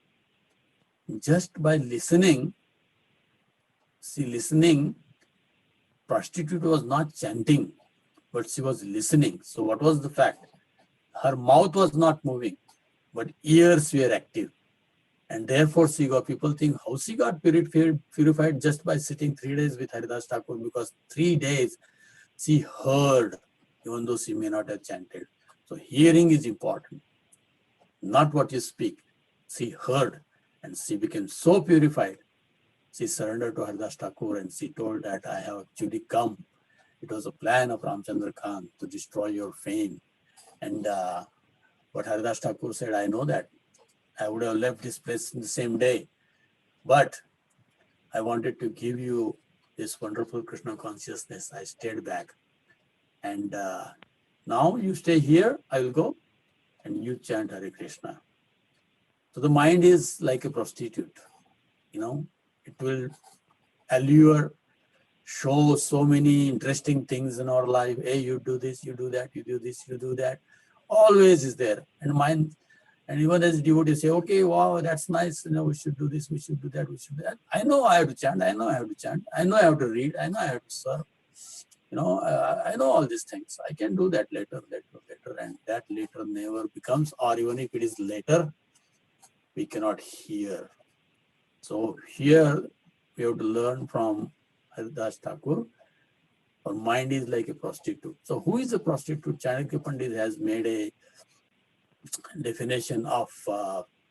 just by listening, see, listening, prostitute was not chanting, but she was listening. So what was the fact? Her mouth was not moving, but ears were active. And therefore she got, people think how she got purified just by sitting 3 days with Haridas Thakur, because 3 days she heard, even though she may not have chanted. So hearing is important, not what you speak. She heard and she became so purified. She surrendered to Haridas Thakur and she told that I have actually come. It was a plan of Ramchandra Khan to destroy your fame. And what Haridas Thakur said, I know that. I would have left this place in the same day. But I wanted to give you this wonderful Krishna consciousness. I stayed back. And now you stay here, I will go, and you chant Hare Krishna. So the mind is like a prostitute. You know, it will allure, show so many interesting things in our life. Hey, you do this, you do that, you do this, you do that. Always is there. And mind, and even as devotees say, okay, wow, that's nice. You know, we should do this, we should do that, we should do that. I know I have to chant. I know I have to chant. I know I have to read. I know I have to serve. You know, I know all these things. I can do that later, and that later never becomes, or even if it is later, we cannot hear. So here we have to learn from Haridas Thakur. Our mind is like a prostitute. So who is a prostitute? Chanakya Pandit has made a definition of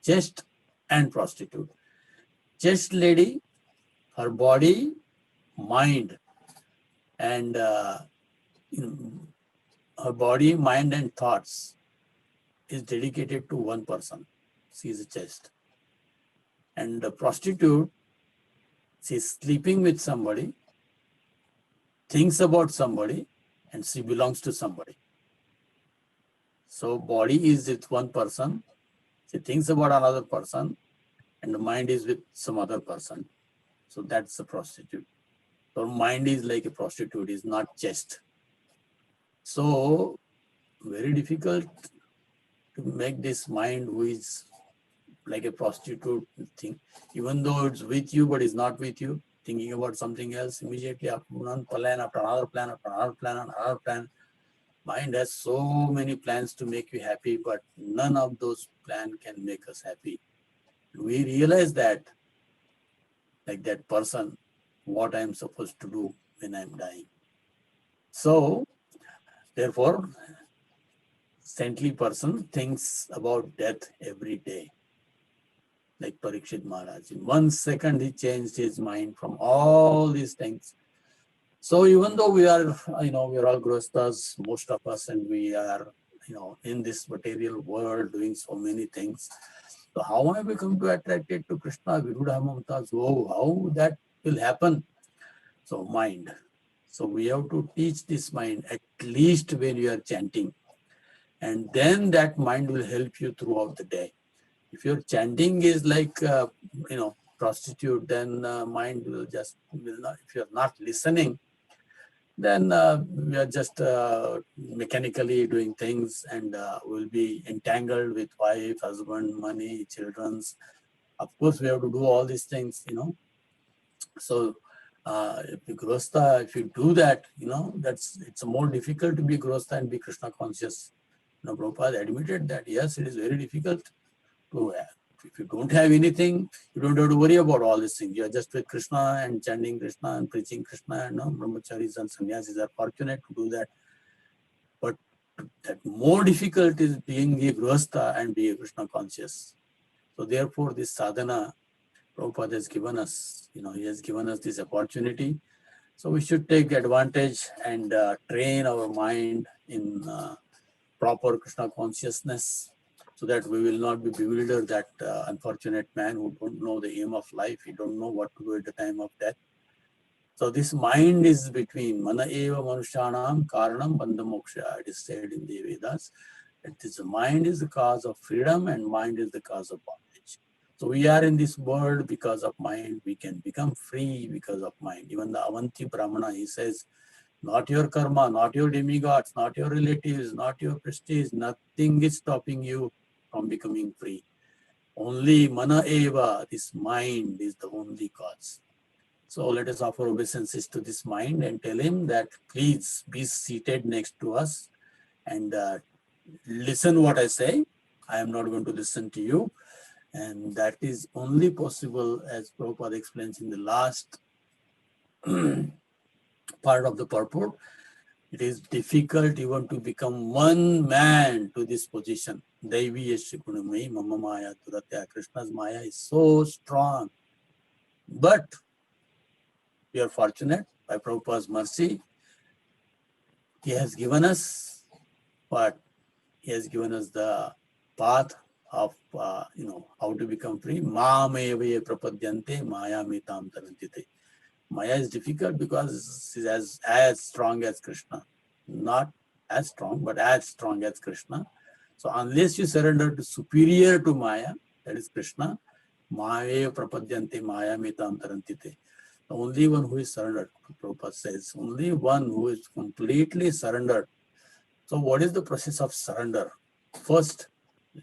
chaste and prostitute. Chaste lady, her body, mind, and her body, mind, and thoughts is dedicated to one person. She is a chaste. And the prostitute, she is sleeping with somebody, thinks about somebody, and she belongs to somebody. So body is with one person, she thinks about another person, and the mind is with some other person. So that's the prostitute. So mind is like a prostitute, is not chaste. So very difficult to make this mind who is like a prostitute thing, even though it's with you, but it's not with you, thinking about something else, immediately after one plan, after another plan, after another plan, and another plan. Mind has so many plans to make you happy, but none of those plans can make us happy. We realize that, like that person, what I'm supposed to do when I'm dying. So, therefore, saintly person thinks about death every day. Like Parikshit Maharaj. In 1 second, he changed his mind from all these things. So even though we are, we are all grostas, most of us, and we are, in this material world doing so many things. So how have we come to attracted to Krishna, Viruddha Mamtas? Oh, how that will happen? So mind. So we have to teach this mind at least when you are chanting. And then that mind will help you throughout the day. If your chanting is like, prostitute, then mind will not, if you're not listening, then we are just mechanically doing things, and will be entangled with wife, husband, money, children's. Of course, we have to do all these things, So if you grostha, if you do that, it's more difficult to be grostha and be Krishna conscious. Prabhupada admitted that, yes, it is very difficult to have. If you don't have anything, you don't have to worry about all these things. You are just with Krishna and chanting Krishna and preaching Krishna, and brahmacharis and sannyasis are fortunate to do that. But that more difficult is being a grihastha and being a Krishna conscious. So therefore, this sadhana, Prabhupada has given us, he has given us this opportunity. So we should take advantage and train our mind in proper Krishna consciousness, so that we will not be bewildered, that unfortunate man who don't know the aim of life, he don't know what to do at the time of death. So this mind is between mana eva manushanam karanam bandha moksha. It is said in the Vedas that this mind is the cause of freedom and mind is the cause of bondage. So we are in this world because of mind. We can become free because of mind. Even the Avanti Brahmana, he says, not your karma, not your demigods, not your relatives, not your prestige, nothing is stopping you from becoming free. Only mana eva, this mind, is the only cause. So let us offer obeisances to this mind and tell him that please be seated next to us and listen what I say. I am not going to listen to you. And that is only possible, as Prabhupada explains in the last part of the purport. It is difficult even to become one man to this position. Devi Yashikunamai Mama Maya Turatya. Krishna's Maya is so strong. But we are fortunate by Prabhupada's mercy. He has given us what? He has given us the path of how to become free. Mameva prapadyante maya mitam tarantite. Maya is difficult because it is as strong as Krishna. Not as strong, but as strong as Krishna. So unless you surrender to superior to Maya, that is Krishna, Maya prapadyante Maya mitam tarantite. The only one who is surrendered, Prabhupada says, only one who is completely surrendered. So what is the process of surrender? First,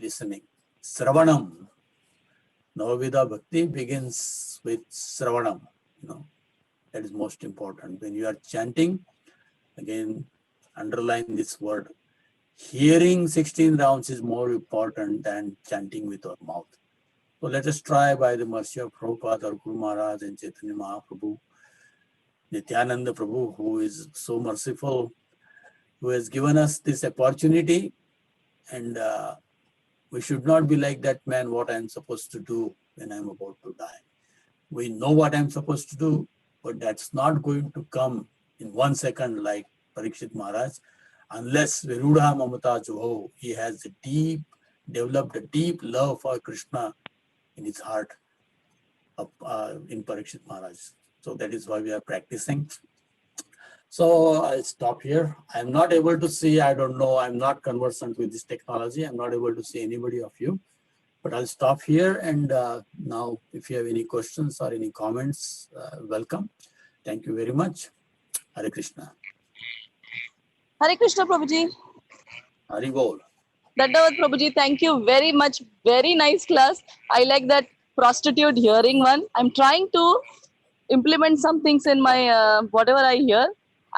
listening. Sravanam. Navavida Bhakti begins with Sravanam. That is most important. When you are chanting, again, underline this word. Hearing 16 rounds is more important than chanting with our mouth. So let us try, by the mercy of Prabhupada or Guru Maharaj and Chaitanya Mahaprabhu, Nityananda Prabhu, who is so merciful, who has given us this opportunity. And we should not be like that man, what I'm supposed to do when I'm about to die. We know what I'm supposed to do, but that's not going to come in 1 second like Parikshit Maharaj, unless Virudha Mamata Joho, he has developed a deep love for Krishna in his heart in Parikshit Maharaj. So that is why we are practicing. So I'll stop here. I'm not able to see, I don't know, I'm not conversant with this technology. I'm not able to see anybody of you, but I'll stop here. And now if you have any questions or any comments, welcome. Thank you very much. Hare Krishna. Hare Krishna, Prabhuji. Hari Bol. Dandavat, Prabhuji. Thank you very much. Very nice class. I like that prostitute hearing one. I'm trying to implement some things in my whatever I hear,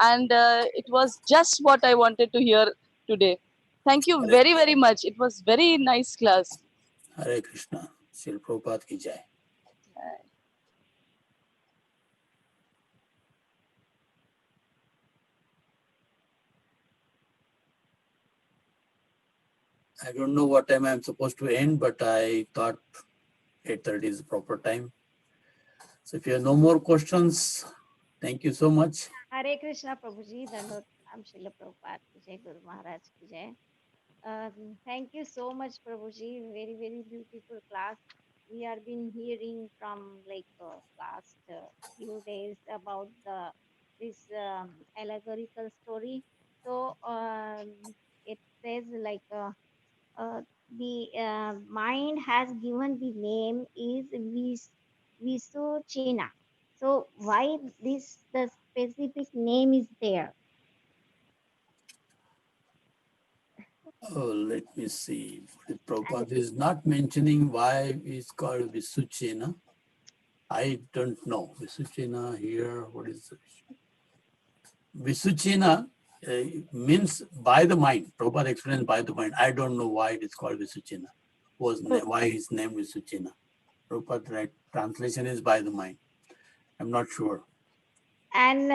and it was just what I wanted to hear today. Thank you very, very much. It was very nice class. Hare Krishna. Srila Prabhupada ki jai. I don't know what time I'm supposed to end, but I thought 8:30 is the proper time. So if you have no more questions, thank you so much. Hare Krishna, Prabhuji. Dandot Pranam, Srila Prabhupada ki jai, Guru Maharaj ki jai. Thank you so much, Prabhuji. Very, very beautiful class. We have been hearing from last few days about this allegorical story. So it says the mind has given the name is Visuchina. So why the specific name is there? Oh, let me see. Prabhupada is not mentioning why it's called Visuchena. I don't know. Visuchena here, what is it? Visuchena means by the mind. Prabhupada explains by the mind. I don't know why it is called Visuchena. Why his name Visuchena. Prabhupada right translation is by the mind. I'm not sure. And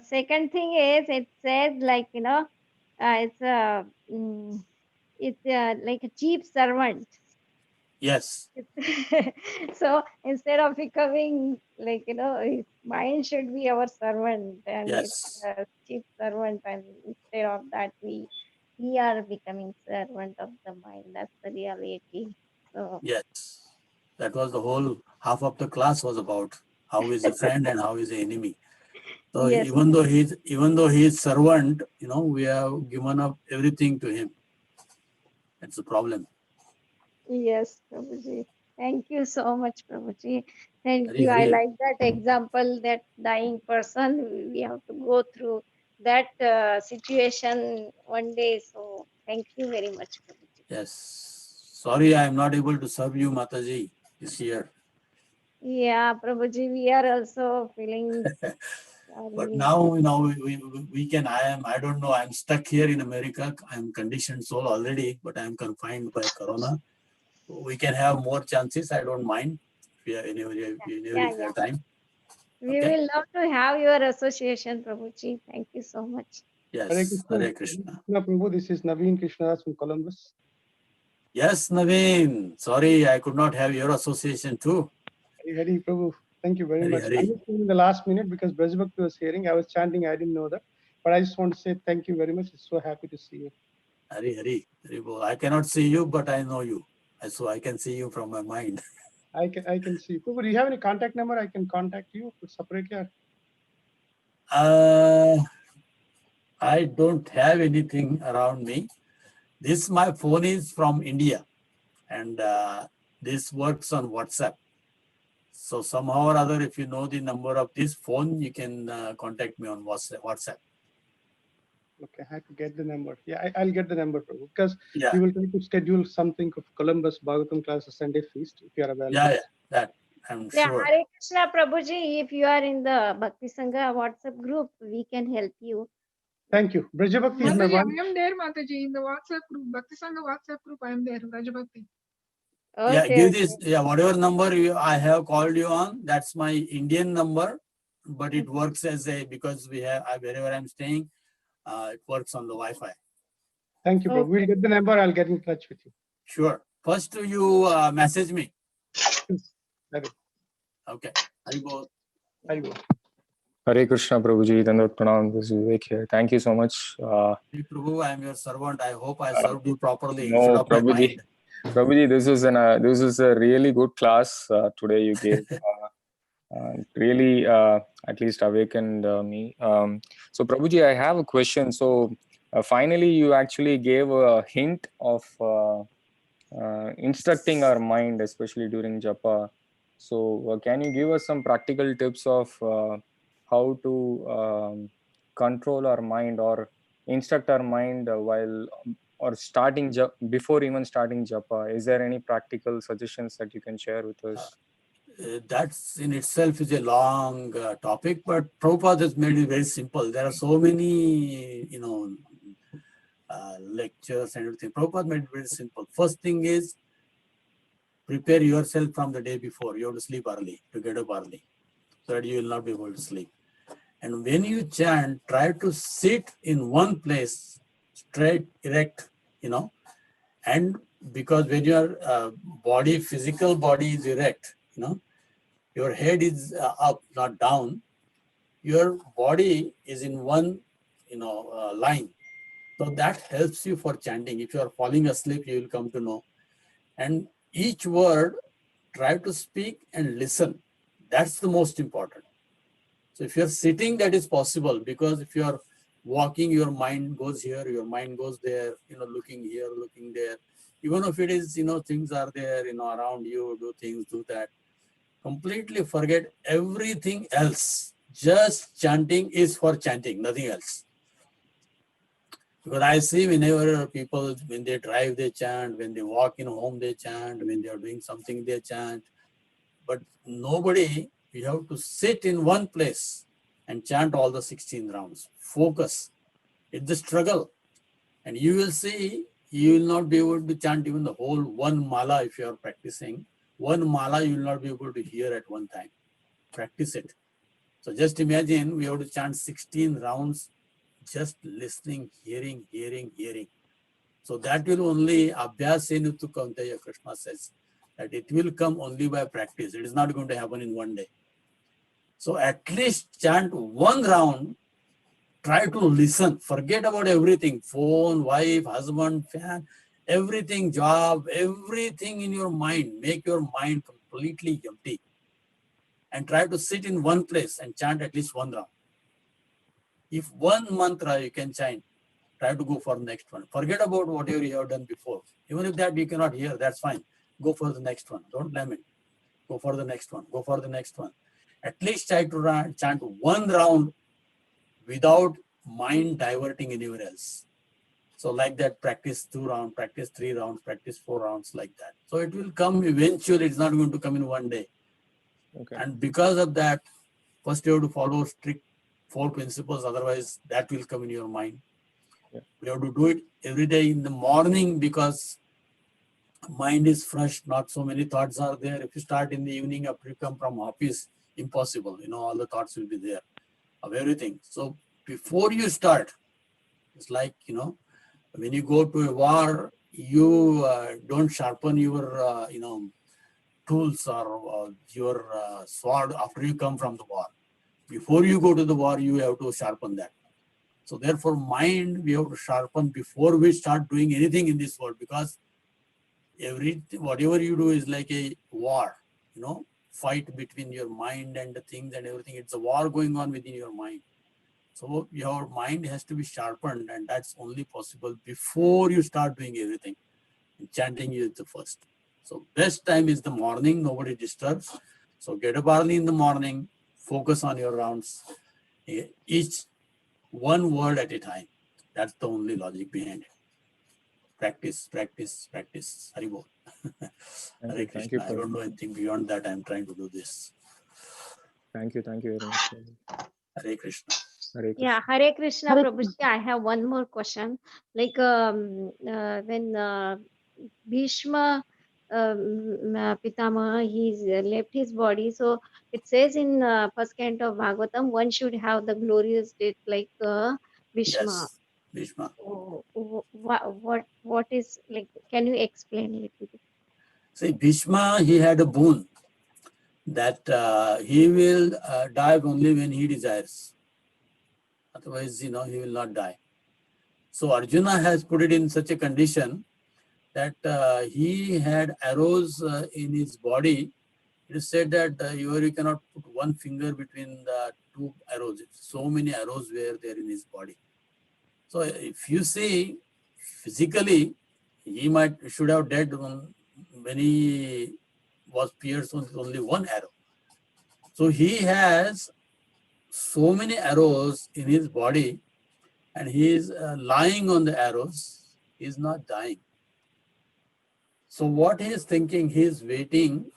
second thing is it says it's like a cheap servant. Yes. So instead of becoming his mind should be our servant, and Yes. it's a cheap servant, and instead of that we are becoming servant of the mind. That's the reality. So Yes. That was the whole half of the class was about how is a friend and how is an enemy. So yes, even though he is servant, we have given up everything to him. That's the problem. yes, Prabhuji. Thank you so much, Prabhuji. Thank Hari you. I Hari. like that example, that dying person. We have to go through that situation one day. So thank you very much, Prabhuji. Yes. Sorry, I am not able to serve you, Mataji, this year. Yeah, Prabhuji, we are also feeling But sorry. now, we can, I don't know, I'm stuck here in America. I'm conditioned soul already, but I'm confined by Corona. We can have more chances. I don't mind. We are in every time. We Okay. will love to have your association, Prabhuji. Thank you so much. Yes, Hare Krishna. Prabhu, this is Naveen Krishnadas from Columbus. Yes, Naveen. Sorry, I could not have your association too. Hari Prabhu, thank you very Hari, much. Hari. I just came in the last minute because Brajabhakti was hearing. I was chanting, I didn't know that. But I just want to say thank you very much. I'm so happy to see you. Hari, Hari. Hari Bol. I cannot see you, but I know you. So I can see you from my mind. I can see you. Prabhu, do you have any contact number? I can contact you separately. I don't have anything around me. My phone is from India, and this works on WhatsApp. So somehow or other, if you know the number of this phone, you can contact me on WhatsApp. Okay, I have to get the number. Yeah, I'll get the number, Prabhu, because Yeah. we will try to schedule something of Columbus Bhagavatham class, a Sunday feast, if you are available. Yeah, that I'm Yeah, sure. Hare Krishna, Prabhuji. If you are in the Bhakti Sangha WhatsApp group, we can help you. Thank you. Brajabhakti is my Mataji, one. I am there, Mataji, in the WhatsApp group, Bhakti Sangha WhatsApp group. I am there, Rajabhakti. Yeah, Okay, give okay. this. Yeah, whatever number I have called you on, that's my Indian number, but it works as because wherever I'm staying, it works on the Wi-Fi. Thank you, Prabhu. We'll get the number. I'll get in touch with you. Sure. First, you message me. Yes, I will. Okay. Haribol. Haribol. Hare Krishna, Prabhuji. Dandot Pranam. This is Vivek here. Thank you so much. Hey, Prabhu, I am your servant. I hope I served you properly No, instead of my Prabhuji. mind. Prabhuji, this is a really good class today you gave. Really, at least awakened me. So, Prabhuji, I have a question. So, finally, you actually gave a hint of instructing our mind, especially during japa. So, can you give us some practical tips of how to control our mind or instruct our mind while or starting before even starting japa? Is there any practical suggestions that you can share with us? That's in itself is a long topic, but Prabhupada has made it very simple. There are so many, lectures and everything. Prabhupada made it very simple. First thing is prepare yourself from the day before. You have to sleep early, to get up early, so that you will not be able to sleep. And when you chant, try to sit in one place, straight, erect, and because when your physical body is erect, your head is up, not down, your body is in one, line. So that helps you for chanting. If you are falling asleep, you will come to know. And each word, try to speak and listen. That's the most important. So if you're sitting, that is possible, because if you are walking, your mind goes here, your mind goes there, looking here, looking there. Even if it is, things are there, around you, do things, do that. Completely forget everything else. Just chanting is for chanting, nothing else. Because I see whenever people, when they drive, they chant, when they walk in home, they chant, when they are doing something, they chant. But nobody, you have to sit in one place and chant all the 16 rounds. Focus. It's the struggle. And you will see, you will not be able to chant even the whole one mala if you are practicing. One mala you will not be able to hear at one time. Practice it. So just imagine we have to chant 16 rounds, just listening, hearing. So that will only abhyasenuttu kauntaya, Krishna says, that it will come only by practice. It is not going to happen in one day. So at least chant one round, try to listen, forget about everything, phone, wife, husband, fan, everything, job, everything in your mind. Make your mind completely empty. And try to sit in one place and chant at least one round. If one mantra you can chant, try to go for the next one. Forget about whatever you have done before. Even if that you cannot hear, that's fine. Go for the next one. Don't lament. Go for the next one. Go for the next one. At least try to chant one round without mind diverting anywhere else. So like that, practice 2 rounds, practice 3 rounds, practice 4 rounds, like that. So it will come eventually. It's not going to come in one day. Okay. And because of that, first you have to follow strict 4 principles. Otherwise, that will come in your mind. Yeah. You have to do it every day in the morning because mind is fresh. Not so many thoughts are there. If you start in the evening after you come from office, impossible. All the thoughts will be there of everything. So before you start, it's like, when you go to a war, you don't sharpen your, tools or your sword after you come from the war. Before you go to the war, you have to sharpen that. So therefore, mind we have to sharpen before we start doing anything in this world, because whatever you do is like a war, fight between your mind and the things and everything. It's a war going on within your mind. So your mind has to be sharpened, and that's only possible before you start doing everything. And chanting is the first. So best time is the morning, nobody disturbs. So get up early in the morning, focus on your rounds, each one word at a time. That's the only logic behind it. Practice, practice, practice. Haribol. Hare Thank you, Krishna. I don't know anything beyond that. I'm trying to do this. Thank you very much. Hare Krishna. Hare Krishna. Yeah, Hare Krishna, Hare Prabhuji. I have one more question. Like when Bhishma Pitamaha, he's left his body. So it says in first canto of Bhagavatam, one should have the glorious death like Bhishma. Yes, Bhishma. What is like? Can you explain a little bit? See, Bhishma, he had a boon that he will die only when he desires. Otherwise, he will not die. So Arjuna has put it in such a condition that he had arrows in his body. It is said that you cannot put one finger between the 2 arrows. So many arrows were there in his body. So if you see physically, he should have died when he was pierced with only 1 arrow. So he has so many arrows in his body, and he is lying on the arrows. He is not dying. So what he is thinking, he is waiting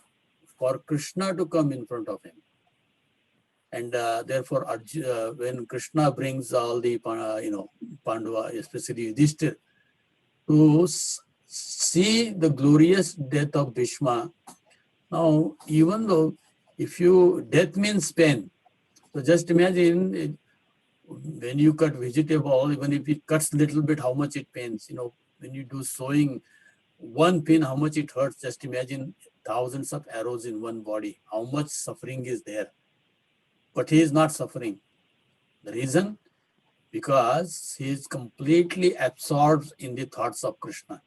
for Krishna to come in front of him. And therefore, when Krishna brings all the, Pandava, especially Yudhishthir, to see the glorious death of Bhishma. Now, even though death means pain, so just imagine when you cut vegetable, even if it cuts a little bit, how much it pains. When you do sewing, one pin, how much it hurts. Just imagine thousands of arrows in one body, how much suffering is there. But he is not suffering. The reason? Because he is completely absorbed in the thoughts of Krishna.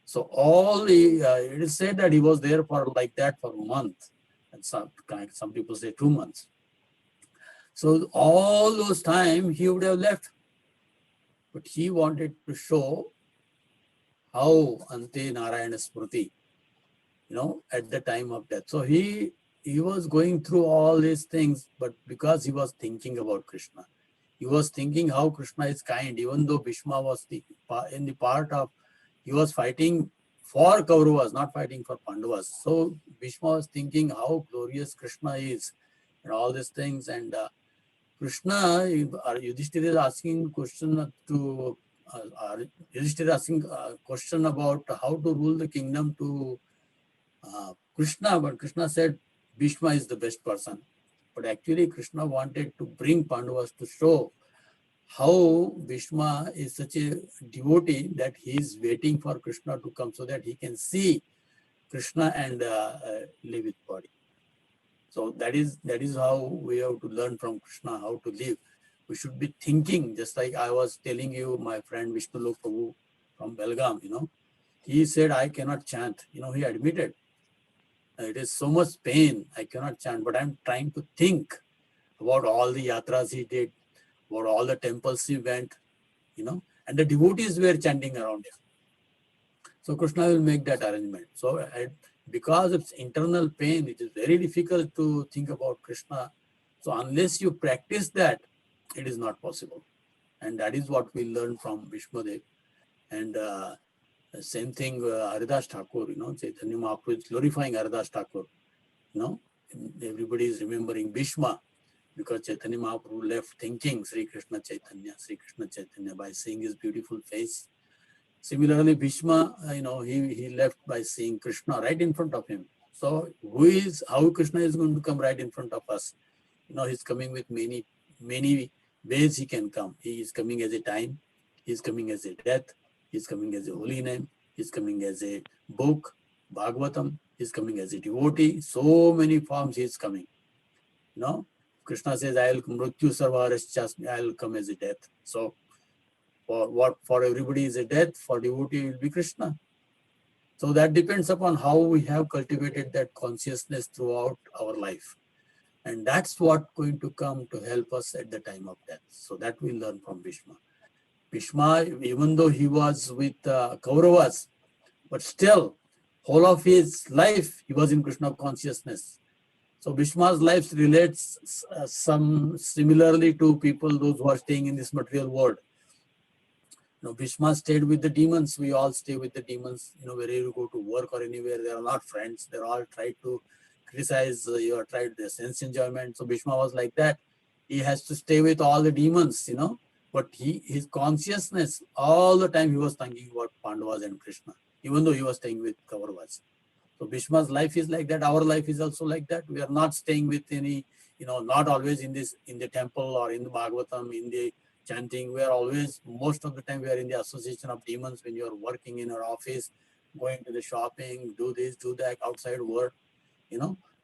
So it is said that he was there for like that for a month, and some people say 2 months. So all those time he would have left, but he wanted to show how Ante Narayana Smriti, at the time of death. So he was going through all these things, but because he was thinking about Krishna, he was thinking how Krishna is kind, even though Bhishma was in the part of, he was fighting for Kauravas, not fighting for Pandavas. So Bhishma was thinking how glorious Krishna is and all these things. And Krishna, Yudhishthira is asking question to, Yudhishthira asking a question about how to rule the kingdom to Krishna, but Krishna said Bhishma is the best person. But actually Krishna wanted to bring Pandavas to show how Bhishma is such a devotee that he is waiting for Krishna to come so that he can see Krishna and live with body. So that is how we have to learn from Krishna how to live. We should be thinking, just like I was telling you, my friend Vishnu Prabhu from Belgaum, he said, I cannot chant. He admitted, it is so much pain, I cannot chant, but I'm trying to think about all the yatras he did, about all the temples he went, and the devotees were chanting around him. So Krishna will make that arrangement. So because of internal pain, it is very difficult to think about Krishna. So unless you practice that, it is not possible. And that is what we learn from Bhishmadev. And same thing, Haridas Thakur, Chaitanya Mahaprabhu is glorifying Haridas Thakur. Everybody is remembering Bhishma because Chaitanya Mahaprabhu left thinking Sri Krishna Chaitanya by seeing his beautiful face. Similarly, Bhishma, he left by seeing Krishna right in front of him. So how Krishna is going to come right in front of us? He's coming with many ways he can come. He is coming as a time, he's coming as a death, he's coming as a holy name, he's coming as a book, Bhagavatam, he's coming as a devotee. So many forms he is coming. Krishna says, I'll mrityu sarvarascha, I'll come as a death. So for everybody is a death, for devotee will be Krishna. So that depends upon how we have cultivated that consciousness throughout our life. And that's what going to come to help us at the time of death. So that we learn from Bhishma. Bhishma, even though he was with Kauravas, but still, whole of his life, he was in Krishna consciousness. So Bhishma's life relates some similarly to people, those who are staying in this material world. Bhishma stayed with the demons. We all stay with the demons. Wherever you go to work or anywhere, they are not friends. They're all tried to criticize. You are tried the sense enjoyment. So Bhishma was like that. He has to stay with all the demons, But his consciousness, all the time he was thinking about Pandavas and Krishna, even though he was staying with Kauravas. So Bhishma's life is like that. Our life is also like that. We are not staying with any, not always in the temple or in the Bhagavatam, in the chanting. We are always, most of the time, we are in the association of demons when you are working in our office, going to the shopping, do this, do that, outside work.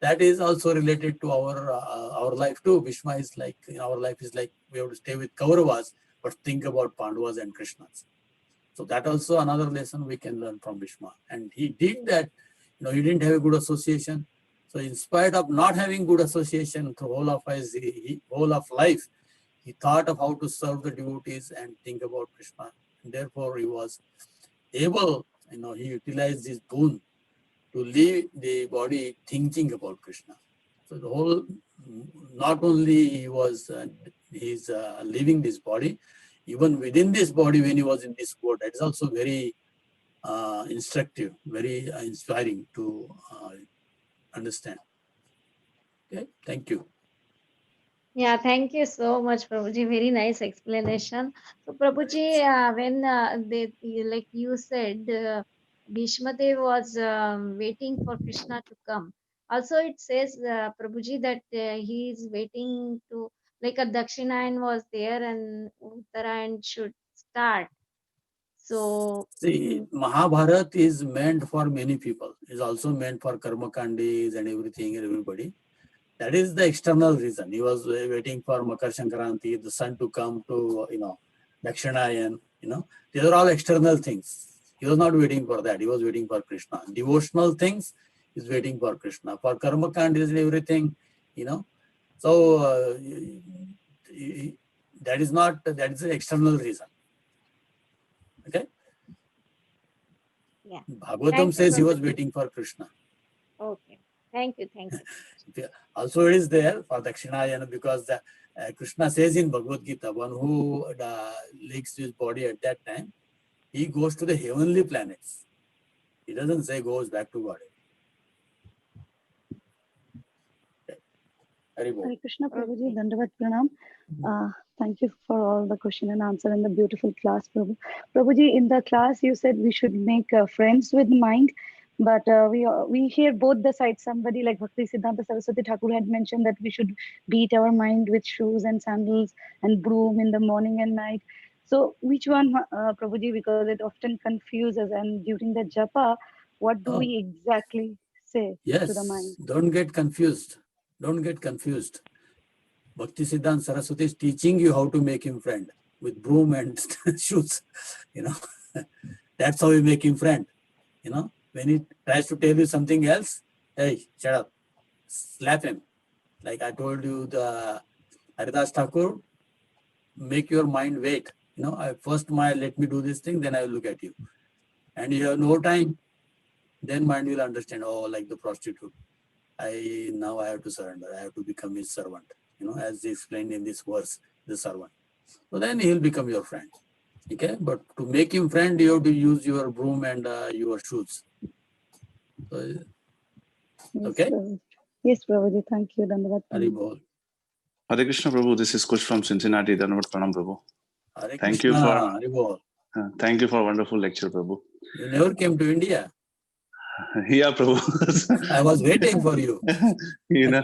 That is also related to our life too. Bhishma is like, our life is like we have to stay with Kauravas, but think about Pandavas and Krishnas. So that also another lesson we can learn from Bhishma. And he did that. He didn't have a good association. So in spite of not having good association through whole of life, he thought of how to serve the devotees and think about Krishna. And therefore, he was able, he utilized his boon to leave the body thinking about Krishna. So the whole, not only he was, he's leaving this body, even within this body when he was in this world, that is also very instructive, very inspiring to understand. Okay, thank you. Yeah, thank you so much, Prabhuji. Very nice explanation. So, Prabhuji, when like you said, Bhishma Dev was waiting for Krishna to come. Also, it says, Prabhuji, that he is waiting to, like a Dakshinayan was there and Uttarayan should start. So, See, Mahabharata is meant for many people. It's also meant for Karmakandis and everything and everybody. That is the external reason. He was waiting for Makar Sankranti, the sun to come to, Dakshinayan, These are all external things. He was not waiting for that. He was waiting for Krishna. Devotional things, he's waiting for Krishna. For Karmakandis and everything, So that is the external reason. Okay? yeah. Bhagavatam Thank you, says he was Prabhuji. waiting for Krishna. Okay. Thank you. Thank you. Also, it is there for Dakshinayana because Krishna says in Bhagavad Gita, one who leaks his body at that time, he goes to the heavenly planets. He doesn't say goes back to body. Okay. Hare Krishna, Prabhuji, Okay. Dandavat Pranam. Thank you for all the question and answer in the beautiful class, Prabhu. Prabhuji, in the class you said we should make friends with mind, but we hear both the sides. Somebody like Bhakti Siddhanta Saraswati Thakur had mentioned that we should beat our mind with shoes and sandals and broom in the morning and night. So which one, Prabhuji, because it often confuses, and during the japa, what do we exactly say to the mind? Yes, don't get confused. Don't get confused. Bhakti Siddhanta Saraswati is teaching you how to make him friend with broom and shoes. That's how you make him friend. When he tries to tell you something else, hey, shut up, slap him. Like I told you, the Haridas Thakur, make your mind wait. First let me do this thing, then I will look at you. And you have no time, then mind will understand, oh, like the prostitute. Now I have to surrender. I have to become his servant. As he explained in this verse, the servant. So then he'll become your friend. Okay, but to make him friend, you have to use your broom and your shoes. So, okay? Yes, Prabhuji. Thank you. Dandavad. Hari Bol. Hare Krishna Prabhu, this is Kush from Cincinnati. Dhanavad Pranam Prabhu. Hare Thank Krishna, you for Hari Bol. thank you for a wonderful lecture, Prabhu. You never came to India. Yeah, Prabhu. I was waiting for you. You know,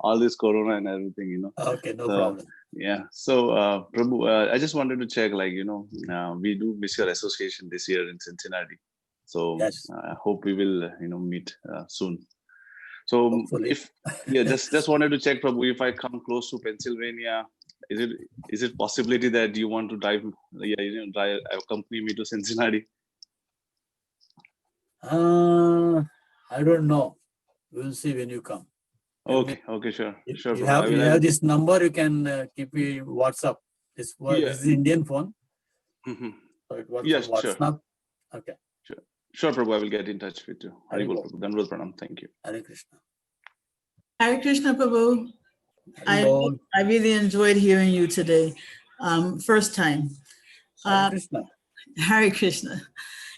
all this corona and everything, you know. Okay, no problem. Yeah. So, Prabhu, I just wanted to check, like, you know, we do miss your association this year in Cincinnati. So Yes. I hope we will, you know, meet soon. So hopefully. if, yeah, just wanted to check, Prabhu, if I come close to Pennsylvania, is it possibility that you want to accompany me to Cincinnati? I don't know. We'll see when you come. Okay, sure. Sure, You Prabhu. have this number, you can keep me WhatsApp. This is the Indian phone. Mm-hmm. So it works Yes, on sure. WhatsApp. Okay. Sure, Prabhu, I will get in touch with you. Hari Bol, Prabhu. Dhanavad Pranam. Thank you. Hare Krishna. Hare Krishna, Prabhu. Hari Bol. I really enjoyed hearing you today. First time. Hare Krishna. Hare Krishna.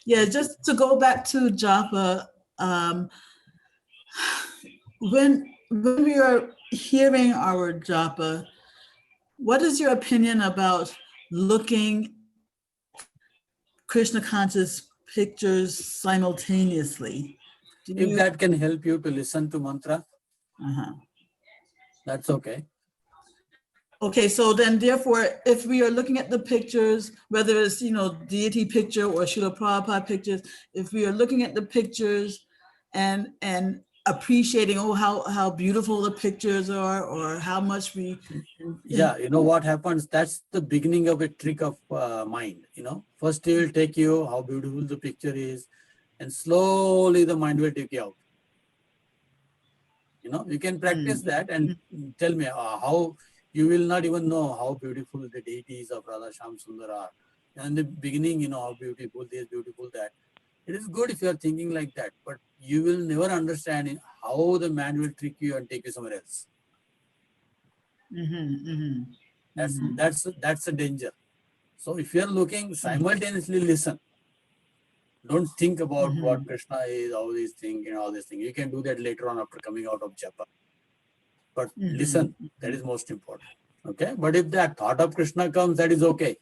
Yeah, just to go back to japa, when we are hearing our japa, what is your opinion about looking Krishna conscious pictures simultaneously? If that can help you to listen to mantra, that's okay. Okay, so then therefore, if we are looking at the pictures, whether it's, you know, deity picture or Srila Prabhupada pictures, if we are looking at the pictures and appreciating, oh, how beautiful the pictures are, or how much we... Yeah, you know what happens? That's the beginning of a trick of mind, you know. First he will take you how beautiful the picture is, and slowly the mind will take you out. You know, you can practice that and tell me how you will not even know how beautiful the deities of Radha Shyam Sundar are. And in the beginning, you know, how beautiful this, beautiful that. It is good if you are thinking like that, but you will never understand how the man will trick you and take you somewhere else. That's a danger. So if you are looking, simultaneously listen. Don't think about what Krishna is, all these things, and all these things. You can do that later on after coming out of japa. But listen, that is most important. Okay? But if that thought of Krishna comes, that is okay.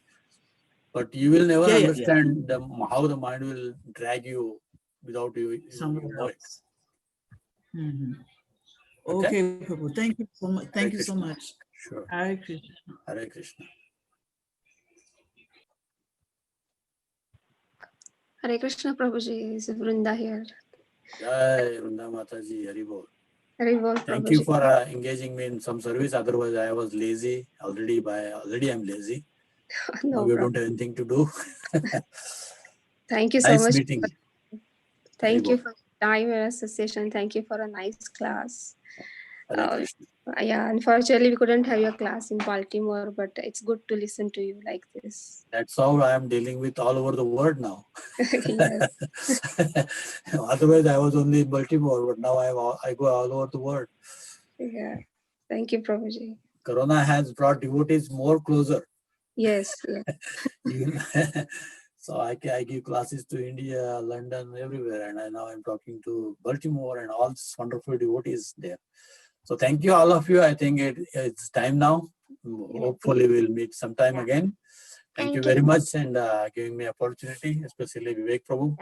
But you will never understand how the mind will drag you without you know it. Okay, Prabhu. Thank you so much. Thank you so much. Sure. Hare Krishna. Hare Krishna. Hare Krishna, Prabhuji. Is Vrinda here? Jai Vrinda Mataji, Hari Bol. Hari Bol, Thank you Prabhuji. for engaging me in some service. Otherwise, I was lazy already. Already I'm lazy. No now you problem. don't have anything to do. Thank you so nice much. meeting. Thank you for time and association. Thank you for a nice class. Yeah, unfortunately, we couldn't have your class in Baltimore, but it's good to listen to you like this. That's how I am dealing with all over the world now. Yes. Otherwise, I was only in Baltimore, but now I go all over the world. Yeah. Thank you, Prabhuji. Corona has brought devotees more closer. Yes. So I give classes to India, London, everywhere, and now I'm talking to Baltimore and all these wonderful devotees there. So thank you, all of you. I think it's time now. Hopefully we'll meet sometime again. Thank you very much and giving me opportunity, especially Vivek Prabhu.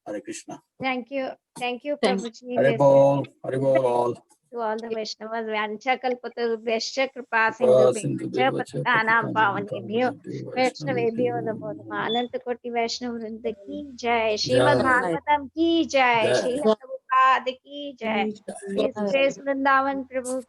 Hare Krishna. Thank you, Prabhuji. Hare Bol all. To all the Vaishnavas, Vancha Kalpatarubhyascha Kripa Sindhubhyascha Patitanam Pavanebhyo Vaishnavebhyo Namo Namah. Ananta Koti Vaishnav Vrinda ki jai, Srimad Bhagavatam ki jai, Srila Prabhupada ki jai, His Grace Vrindavan Prabhu ki